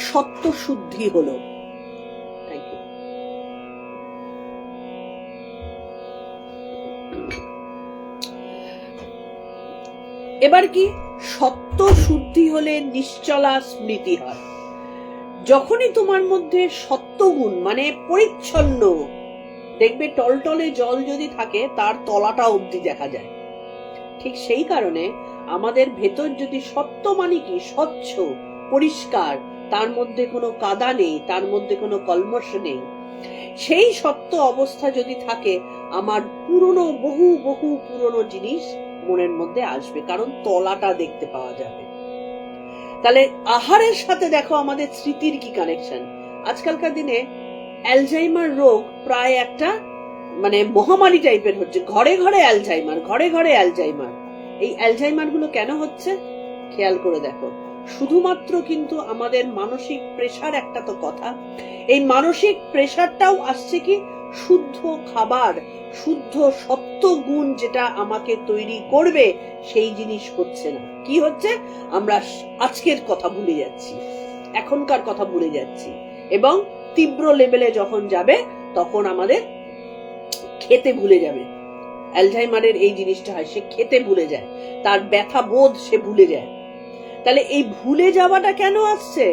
সত্য শুদ্ধি হলো। এবার কি সত্য শুদ্ধি হলে নিশ্চলা স্মৃতি হয়। যখনই তোমার মধ্যে সত্যগুণ মানে পরিচ্ছন্ন, দেখবে টলটলে জল যদি থাকে তার তলাটা অবধি দেখা যায়। ঠিক সেই কারণে আমাদের ভেতর যদি সত্য মানে কি স্বচ্ছ পরিষ্কার, তার মধ্যে কোনো কাদা নেই, তার মধ্যে কোনো কলমশ নেই, সেই সত্য অবস্থা যদি থাকে, আমার পুরনো বহু বহু পুরনো জিনিস মনের মধ্যে আসবে, কারণ তলাটা দেখতে পাওয়া যাবে। তাহলে আহারের সাথে দেখো আমাদের স্মৃতির কি কানেকশন। আজকালকার দিনে অ্যালজাইমার রোগ প্রায় একটা মানে মহামারী টাইপের হচ্ছে, ঘরে ঘরে অ্যালজাইমার, ঘরে ঘরে অ্যালজাইমার। এই অ্যালজাইমার গুলো কেন হচ্ছে খেয়াল করে দেখো। শুধুমাত্র কিন্তু আমাদের মানসিক প্রেসার একটা তো কথা, এই মানসিক প্রেসারটাও আসছে কি শুদ্ধ খাবার, শুদ্ধ সত্য গুণ যেটা আমাকে তৈরি করবে সেই জিনিস হচ্ছে না। কি হচ্ছে, আমরা আজকের কথা ভুলে যাচ্ছি, এখনকার কথা ভুলে যাচ্ছি, এবং তীব্র লেভেলে যখন যাবে তখন আমাদের খেতে ভুলে যাবে। অ্যালজাইমারের এই জিনিসটা হয়, সে খেতে ভুলে যায়, তার ব্যথা বোধ সে ভুলে যায়। তাহলে এই ভুলে যাওয়াটা কেন আসছে,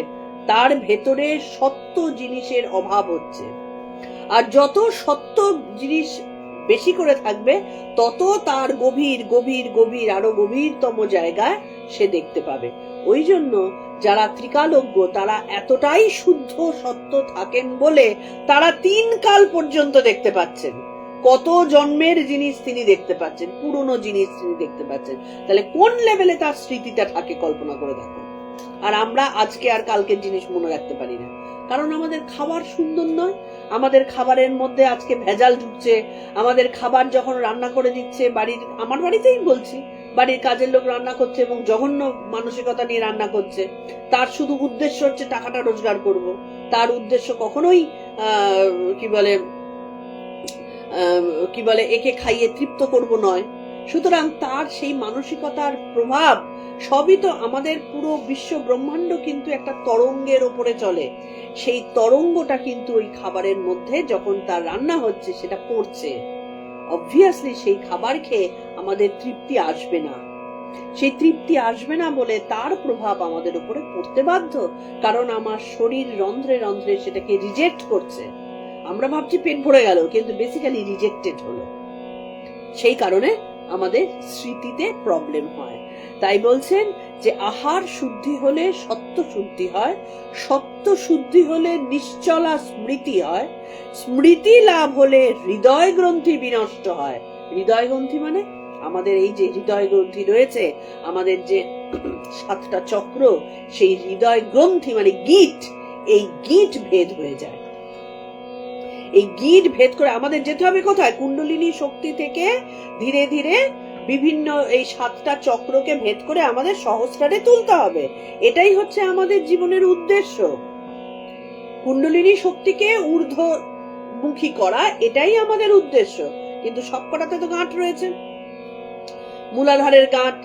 তার ভেতরে সত্য জিনিসের অভাব হচ্ছে। আর যত সত্য জিনিস বেশি করে থাকবে তত তার গভীর গভীর গভীর আরো গভীরতম জায়গায় সে দেখতে পাবে। ওই জন্য যারা ত্রিকালজ্ঞ তারা এতটাই শুদ্ধ সত্য থাকেন বলে তারা 3 কাল পর্যন্ত দেখতে পাচ্ছেন, কত জন্মের জিনিস তিনি দেখতে পাচ্ছেন, পুরনো জিনিস তিনি দেখতে পাচ্ছেন। তাহলে কোন লেভেলে তার স্মৃতিটা থাকে কল্পনা করে দেখো। আর আমরা আজকে আর কালকের জিনিস মনে রাখতে পারি না, কারণ আমাদের খাবার সুন্দর নয়, আমাদের খাবারের মধ্যে আজকে ভেজাল ঢুকছে। আমাদের খাবার যখন রান্না করে দিচ্ছে বাড়ির, আমার বাড়িতেই বলছি, বাড়ির কাজের লোক রান্না করছে এবং জঘন্য মানসিকতা নিয়ে রান্না করছে, তার শুধু উদ্দেশ্য হচ্ছে টাকাটা রোজগার করব, তার উদ্দেশ্য কখনোই কি বলে একে খাইয়ে তৃপ্ত করব নয়। সুতরাং তার সেই মানসিকতার প্রভাব সবই তো আমাদের পুরো বিশ্ব ব্রহ্মাণ্ড কিন্তু একটা তরঙ্গের ওপরে চলে, সেই তরঙ্গটা কিন্তু ওই খাবারের মধ্যে যখন তার রান্না হচ্ছে সেটা পড়ছে। অবভিয়াসলি সেই খাবার খেয়ে আমাদের তৃপ্তি আসবে না, সেই তৃপ্তি আসবে না বলে তার প্রভাব আমাদের উপরে পড়তে বাধ্য, কারণ আমার শরীর রন্ধ্রে রন্ধ্রে সেটাকে রিজেক্ট করছে। আমরা ভাবছি পেট ভরে গেল, কিন্তু বেসিক্যালি রিজেক্টেড হলো। সেই কারণে আমাদের স্মৃতিতে প্রবলেম হয়। তাই বলছেন যে আহার শুদ্ধি হলে সত্য শুদ্ধি হয়, সত্য শুদ্ধি হলে নিশ্চলা স্মৃতি হয়, স্মৃতি লাভ হলে হৃদয় গ্রন্থি বিনষ্ট হয়। হৃদয় গ্রন্থি মানে আমাদের এই যে হৃদয় গ্রন্থি রয়েছে, আমাদের যে 7টা চক্র, সেই হৃদয় গ্রন্থি মানে গিট, এই গিট ভেদ হয়ে যায়। এই গিট ভেদ করে আমাদের যেতে হবে কোথায়, কুণ্ডলিনী শক্তি থেকে ধীরে ধীরে বিভিন্ন এই 7টা চক্রকে ভেদ করে আমাদের সহস্রারে তুলতে হবে। এটাই হচ্ছে আমাদের জীবনের উদ্দেশ্য, কুণ্ডলিনী শক্তিকে ঊর্ধ্বমুখী করা, এটাই আমাদের উদ্দেশ্য। কিন্তু সবকটাতে তো গাঁট রয়েছে, মূলাধারের গাঁট,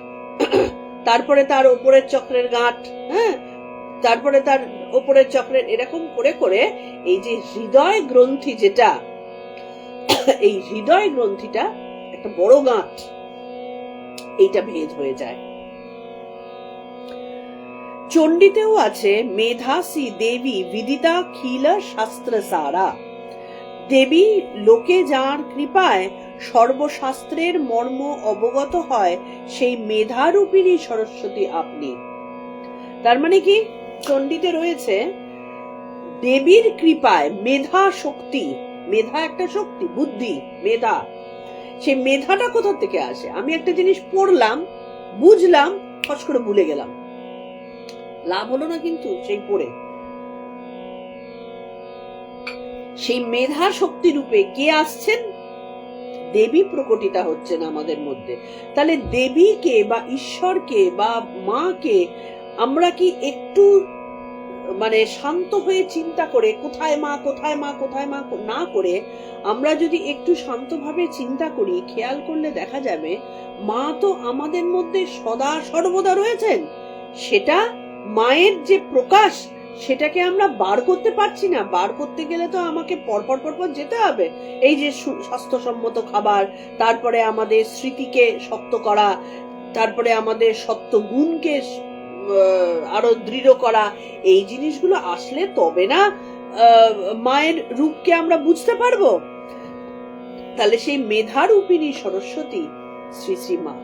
তারপরে তার ওপরের চক্রের গাঁট, হ্যাঁ, তারপরে তার ওপরের চক্রের, এরকম করে করে এই যে হৃদয় গ্রন্থি যেটা, এই হৃদয় গ্রন্থিটা একটা বড় গাঁট, এইটা ভেদ হয়ে যায়। চণ্ডীতেও আছে মেধাসী দেবী বিদিতা খিল শাস্ত্র সারা। দেবী লোকে যার কৃপায় সর্বশাস্ত্রের মর্ম অবগত হয়, সেই মেধারূপিণী সরস্বতী আপনি। তার মানে কি, চণ্ডীতে রয়েছে দেবীর কৃপায় মেধা শক্তি, মেধা একটা শক্তি, বুদ্ধি, মেধা, সেই মেধাটা কোথা থেকে আসে? আমি একটা জিনিস পড়লাম, বুঝলাম, ফস করে ভুলে গেলাম, লাভ হলো না কিন্তু সেই পড়ে। সেই মেধা শক্তি রূপে কে আসছেন? দেবী প্রকটিতা হচ্ছেন আমাদের মধ্যে। তাহলে দেবীকে বা ঈশ্বরকে বা মাকে আমরা কি একটু মানে শান্ত হয়ে চিন্তা করে, কোথায় মা কোথায় মা কোথায় মা না করে আমরা যদি একটু শান্তভাবে চিন্তা করি, খেয়াল করলে দেখা যাবে মা তো আমাদের মধ্যে সদা সর্বদা রয়েছেন। সেটা মায়ের যে প্রকাশ, সেটাকে আমরা বার করতে পারছি না। বার করতে গেলে তো আমাকে পরপর যেতে হবে। এই যে স্বাস্থ্যসম্মত খাবার, তারপরে আমাদের স্মৃতিকে শক্ত করা, তারপরে আমাদের সত্য গুণকে আরো দৃঢ় করা, এই জিনিসগুলো আসলে তবে না মায়ের রূপকে আমরা বুঝতে পারবো। তাহলে সেই মেধারূপিণী সরস্বতী শ্রী শ্রীমা,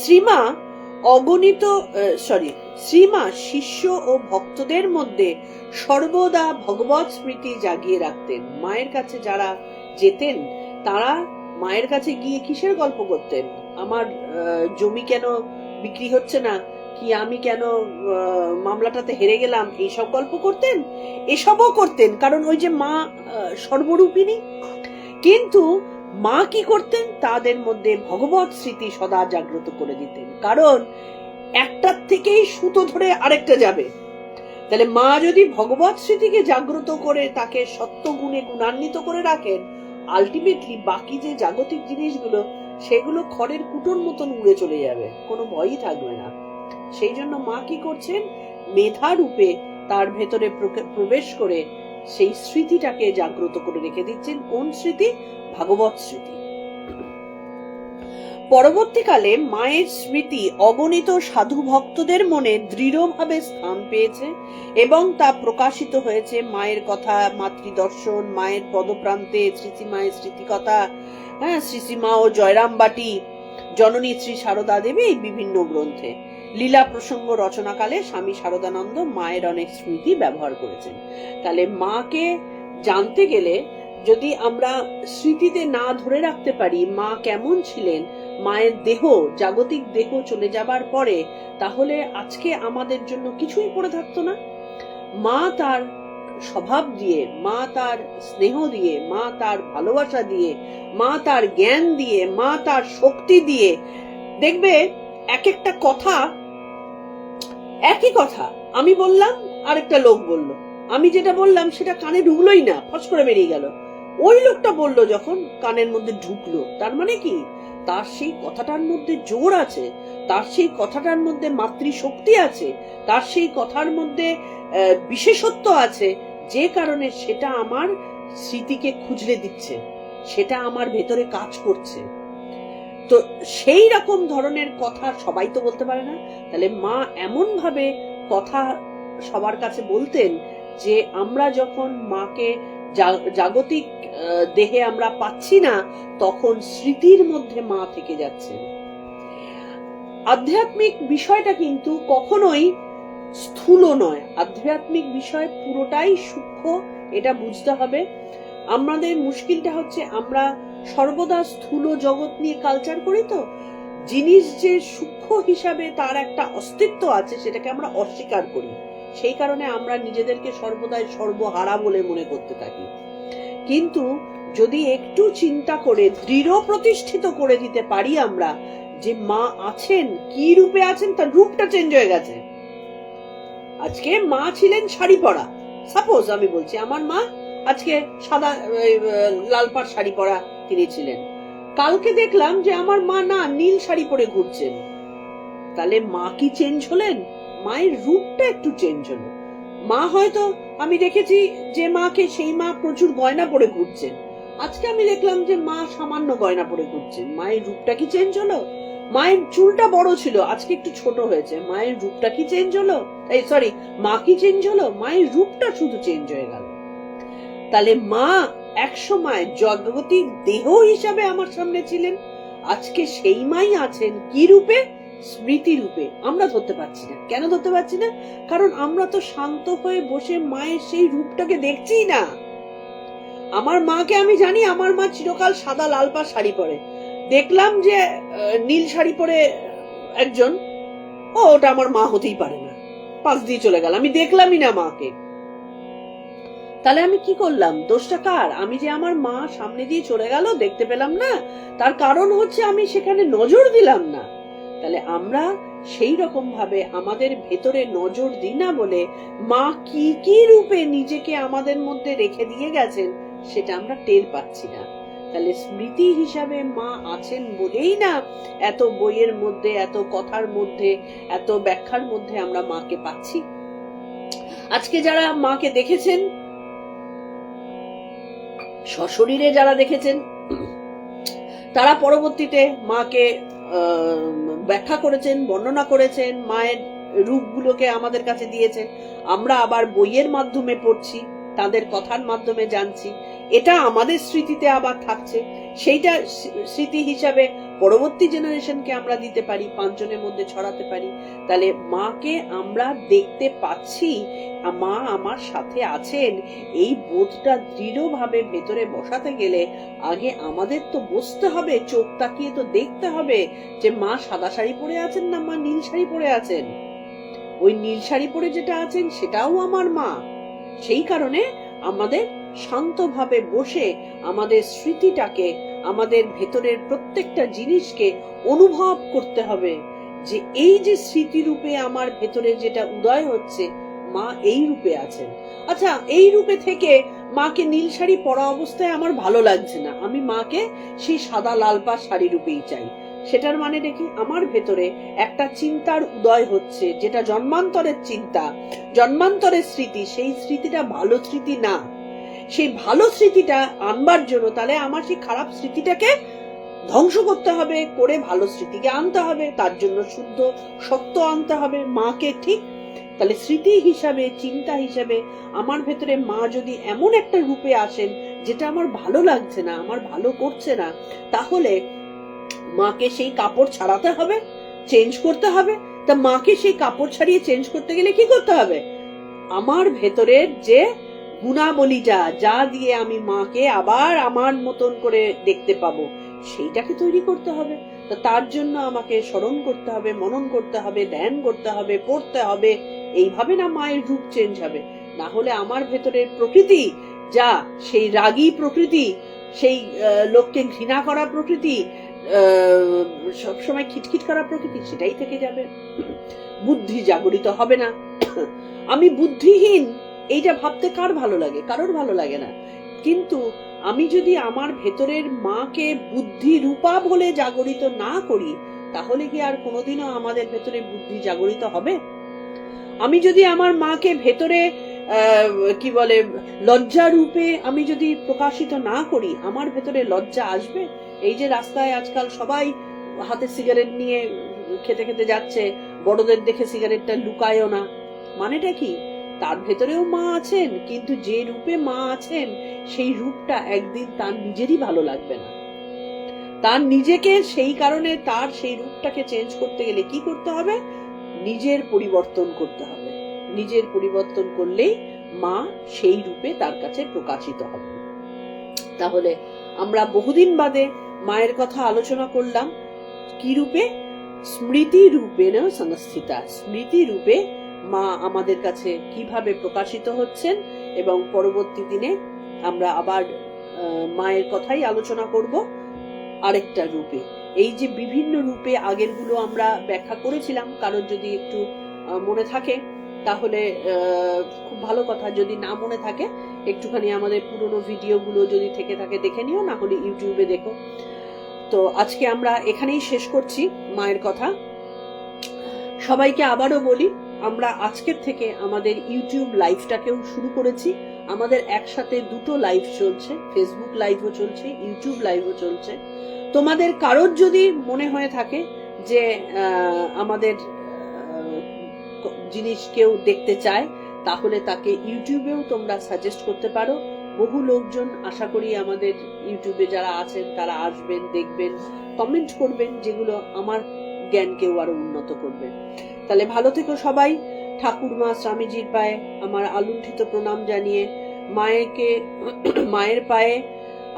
শ্রীমা অগণিত শ্রীমা শিষ্য ও ভক্তদের মধ্যে সর্বদা ভগবত স্মৃতি জাগিয়ে রাখতেন। মায়ের কাছে যারা যেতেন তারা মায়ের কাছে গিয়ে কিসের গল্প করতেন? আমার জমি কেন বিক্রি হচ্ছে না, কি আমি কেন মামলাটাতে হেরে গেলাম, এইসব গল্প করতেন। এসবও করতেন কারণ ওই যে মা সর্বরূপিণী। কিন্তু মা কি করতেন? তাদের মধ্যে ভগবত স্মৃতি সদা জাগ্রত করে দিতেন, কারণ একটার থেকেই সুতো ধরে আরেকটা যাবে। তাহলে মা যদি ভগবত স্মৃতিকে জাগ্রত করে তাকে সত্য গুণে গুণান্বিত করে রাখেন, আলটিমেটলি বাকি যে জাগতিক জিনিসগুলো সেগুলো খড়ের কুটোর মতন উড়ে চলে যাবে, কোনো ভয়ই থাকবে না। সেই জন্য মা কি করছেন? মেধা রূপে তার ভেতরে প্রবেশ করে সেই স্মৃতিটাকে জাগ্রত করে রেখে দিচ্ছেন। কোন স্মৃতি? ভাগবত স্মৃতি। পরবর্তীকালে মায়ের স্মৃতি অগণিত সাধু ভক্তদের মনে দৃঢ়ভাবে স্থান পেয়েছে এবং তা প্রকাশিত হয়েছে মায়ের কথা, মাতৃদর্শন, মায়ের পদপ্রান্তে, শ্রীশ্রীমায়ের স্মৃতিকথা, শ্রীশ্রীমা ও জয়রাম বাটি, জননী শ্রী সারদা দেবী, এই বিভিন্ন গ্রন্থে। লীলা প্রসঙ্গ রচনাকালে স্বামী শারদানন্দ মায়ের অনেক স্মৃতি ব্যবহার করেছেন। তাহলে মাকে জানতে গেলে যদি আমরা স্মৃতিতে না ধরে রাখতে পারি মা কেমন ছিলেন, মায়ের দেহ, জাগতিক দেহ চলে যাবার পরে, তাহলে আজকে আমাদের জন্য কিছুই পড়ে থাকতো না। মা তার স্বভাব দিয়ে, মা তার স্নেহ দিয়ে, মা তার ভালোবাসা দিয়ে, মা তার জ্ঞান দিয়ে, মা তার শক্তি দিয়ে, দেখবে এক একটা কথা, একই কথা আমি বললাম আরেকটা লোক বলল, আমি যেটা বললাম সেটা কানে ঢুকলোই না, ফস করে বেরিয়ে গেল। ওই লোকটা বললো যখন কানের মধ্যে ঢুকলো, তার মানে কি? তার সেই কথাটার মধ্যে জোর আছে, তার সেই কথাটার মধ্যে মাতৃশক্তি আছে, তার সেই কথার মধ্যে বিশেষত্ব আছে, যে কারণে সেটা আমার স্মৃতিকে খুঁজলে দিচ্ছে, সেটা আমার ভেতরে কাজ করছে। তো সেই রকম ধরনের কথা সবাই তো বলতে পারে না। তাহলে মা এমন ভাবে কথা সবার কাছে বলতেন যে আমরা যখন মাকে জাগতিক দেহে আমরা পাচ্ছি না, তখন স্মৃতির মধ্যে মা থেকে যাচ্ছে। আধ্যাত্মিক বিষয়টা কিন্তু কখনোই স্থূল নয়, আধ্যাত্মিক বিষয় পুরোটাই সূক্ষ্ম, এটা বুঝতে হবে। আমাদের মুশকিলটা হচ্ছে আমরা সর্বদা স্থূল জগৎ নিয়ে কালচার করি, তো জিনিস যে সূক্ষ্ম হিসাবে তার একটা অস্তিত্ব আছে সেটাকে আমরা অস্বীকার করি। সেই কারণে আমরা নিজেদেরকে সর্বদাই সর্বহারা বলে মনে করতে থাকি। কিন্তু যদি একটু চিন্তা করে দৃঢ় প্রতিষ্ঠিত করে দিতে পারি আমরা যে মা আছেন, কি রূপে আছেন, তার রূপটা চেঞ্জ হয়ে গেছে। আজকে মা ছিলেন শাড়ি পরা, সাপোজ আমি বলছি আমার মা আজকে সাদা লাল পাড় শাড়ি পরা তিনি ছিলেন, কালকে দেখলাম যে আমার মা না নীল শাড়ি পরে ঘুরছেন। তাহলে মা কি চেঞ্জ হলেন? মায়ের রূপটা একটু চেঞ্জ হলো। মা হয়তো আমি দেখেছি যে মাকে, সেই মা প্রচুর গয়না পরে ঘুরছেন, আজকে আমি দেখলাম যে মা সামান্য গয়না পরে ঘুরছেন। মায়ের রূপটা কি চেঞ্জ হলো? মায়ের চুলটা বড় ছিল, আজকে একটু ছোট হয়েছে, মায়ের রূপটা কি চেঞ্জ হলো? এই সরি, মা কি চেঞ্জ হলো? মায়ের রূপটা শুধু চেঞ্জ হয়ে গেল। তাহলে মা এক সময় জাগতিক দেহ হিসাবে আমার সামনে ছিলেন, আজকে সেই মাই আছেন কি রূপে? স্মৃতি রূপে আমরা ধরতে পারছি না। কেন ধরতে পারছি না? কারণ আমরা তো শান্ত হয়ে বসে মায়ের সেই রূপটাকে দেখছি না। আমার মাকে আমি জানি, আমার মা চিরকাল সাদা লাল পা শাড়ি পরে। দেখলাম যে নীল শাড়ি পরে একজন, ওটা আমার মা হতেই পারে না, পাশ দিয়ে চলে গেল, আমি দেখলামই না মাকে। তাহলে আমি কি করলাম? দোষটা কার? আমি যে আমার মা সামনে দিয়ে চলে গেল দেখতে পেলাম না, তার কারণ হচ্ছে আমি সেখানে নজর দিলাম না। তাহলে আমরা সেই রকম ভাবে আমাদের ভেতরে নজর দিই না বলে মা কি কি রূপে নিজেকে আমাদের মধ্যে রেখে দিয়ে গেছেন সেটা আমরা টের পাচ্ছি না। তাহলে স্মৃতি হিসাবে মা আছেন বলেই না এত বইয়ের মধ্যে, এত কথার মধ্যে, এত ব্যাখ্যার মধ্যে আমরা মাকে পাচ্ছি। আজকে যারা মাকে দেখেছেন, সশরীরে যারা দেখেছেন, তারা পরবর্তীতে মাকে ব্যাখ্যা করেছেন, বর্ণনা করেছেন, মায়ের রূপগুলোকে আমাদের কাছে দিয়েছেন। আমরা আবার বইয়ের মাধ্যমে পড়ছি, তাদের কথার মাধ্যমে জানছি, এটা আমাদের স্মৃতিতে আবার থাকছে। সেইটা স্মৃতি হিসাবে পরবর্তী জেনারেশনকে আমরা দিতে পারি, পাঁচজনের মধ্যে ছড়াতে পারি। তাহলে মাকে আমরা দেখতে পাচ্ছি, মা আমার সাথে আছেন, এই বোধটা দৃঢ়ভাবে ভেতরে বসাতে গেলে আগে আমাদের তো বসতে হবে, চোখ তাকিয়ে তো দেখতে হবে যে মা সাদা শাড়ি পরে আছেন না মা নীল শাড়ি পরে আছেন। ওই নীল শাড়ি পরে যেটা আছেন সেটাও আমার মা। সেই কারণে আমাদের শান্তভাবে বসে আমাদের স্মৃতিটাকে, আমাদের ভেতরের প্রত্যেকটা জিনিসকে অনুভব করতে হবে যে এই যে স্মৃতি রূপে আমার ভেতরে যেটা উদয় হচ্ছে, মা এই রূপে আছেন। আচ্ছা, এই রূপে থেকে মাকে নীল শাড়ি পরা অবস্থায় আমার ভালো লাগছে না, আমি মাকে সেই সাদা লাল পা শাড়ি রূপেই চাই। সেটার মানে দেখি আমার ভেতরে একটা চিন্তার উদয় হচ্ছে, যেটা জন্মান্তরের চিন্তা, জন্মান্তরের স্মৃতি। সেই স্মৃতিটা ভালো স্মৃতি না। সেই ভালো স্মৃতিটা আনবার জন্য তাহলে আমার সেই খারাপ স্মৃতিটাকে ধ্বংস করতে হবে, করে ভালো স্মৃতিকে আনতে হবে। তার জন্য শুদ্ধ সত্য আনতে হবে মাকে, ঠিক? তাহলে স্মৃতি হিসাবে, চিন্তা হিসাবে আমার ভেতরে মা যদি এমন একটা রূপে আসেন যেটা আমার ভালো লাগছে না, আমার ভালো করছে না, তাহলে মাকে সেই কাপড় ছাড়াতে হবে, চেঞ্জ করতে হবে। তা মাকে সেই কাপড় ছাড়িয়ে চেঞ্জ করতে গেলে কি করতে হবে? আমার ভেতরের যে গুণাবলীটা, যা দিয়ে আমি মাকে আবার আমার মতন করে দেখতে পাবো, সেইটাকে তৈরি করতে হবে। তো তার জন্য আমাকে স্মরণ করতে হবে, মনন করতে হবে, ধ্যান করতে হবে, পড়তে হবে। এইভাবে না মায়ের রূপ চেঞ্জ হবে। না হলে আমার ভেতরের প্রকৃতি যা, সেই রাগী প্রকৃতি, সেই লোককে ঘৃণা করা প্রকৃতি, সবসময় খিটখিট করা প্রকৃতি, সেটাই থেকে যাবে। বুদ্ধি জাগরিত হবে না। আমি বুদ্ধিহীন এইটা ভাবতে কার ভালো লাগে? কারোর ভালো লাগে না। কিন্তু আমি যদি আমার ভেতরের মাকে বুদ্ধি রূপা বলে জাগরিত না করি, তাহলে কি আর কোনোদিনও আমাদের ভেতরে বুদ্ধি জাগরিত হবে? আমি যদি আমার মাকে ভেতরে কি বলে লজ্জা রূপে আমি যদি প্রকাশিত না করি, আমার ভেতরে লজ্জা আসবে? এই যে রাস্তায় আজকাল সবাই হাতে সিগারেট নিয়ে খেতে খেতে যাচ্ছে, বড়দের দেখে সিগারেটটা লুকায়ও না, মানেটা কি? তার ভেতরেও মা আছেন, কিন্তু যে রূপে মা আছেন সেই রূপটা একদিন তার নিজেরই ভালো লাগবে না। তার নিজেকে সেই কারণে তার সেই রূপটাকে চেঞ্জ করতে গেলে কি করতে হবে? নিজের পরিবর্তন করতে হবে। নিজের পরিবর্তন করলেই মা সেই রূপে তার কাছে প্রকাশিত হবে। তাহলে আমরা বহুদিন বাদে মায়ের কথা আলোচনা করলাম। কি রূপে? স্মৃতি রূপেণ সংস্থিতা। স্মৃতি রূপে মা আমাদের কাছে কিভাবে প্রকাশিত হচ্ছেন, এবং পরবর্তী দিনে আমরা আবার মায়ের কথাই আলোচনা করব আরেকটা রূপে। এই যে বিভিন্ন রূপে আগেরগুলো আমরা ব্যাখ্যা করেছিলাম, কারোর যদি একটু মনে থাকে তাহলে খুব ভালো কথা। যদি না মনে থাকে একটুখানি আমাদের পুরনো ভিডিওগুলো যদি থেকে থাকে দেখে নিও, না হলে ইউটিউবে দেখো। তো আজকে আমরা এখানেই শেষ করছি মায়ের কথা। সবাইকে আবারও বলি, আমরা আজকের থেকে আমাদের ইউটিউব লাইভটাকেও শুরু করেছি। আমাদের একসাথে দুটো লাইভ চলছে, ফেসবুক লাইভও চলছে, ইউটিউব লাইভও চলছে। তোমাদের কারোর যদি মনে হয়ে থাকে যে আমাদের জিনিস কেউ দেখতে চায়, তাহলে তাকে ইউটিউবেও তোমরা সাজেস্ট করতে পারো। বহু লোকজন আশা করি আমাদের ইউটিউবে যারা আছেন তারা আসবেন, দেখবেন, কমেন্ট করবেন, যেগুলো আমার জ্ঞানকেও আরো উন্নত করবে। তাহলে ভালো থেকো সবাই। ঠাকুরমা স্বামীজির পায়ে আমার আলুণ্ঠিত প্রণাম জানিয়ে মায়ের পায়ে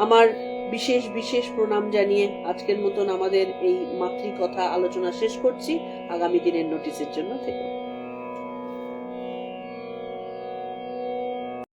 আমার বিশেষ বিশেষ প্রণাম জানিয়ে আজকের মতন আমাদের এই মাতৃকথা আলোচনা শেষ করছি। আগামী দিনের নোটিশের জন্য থেকো।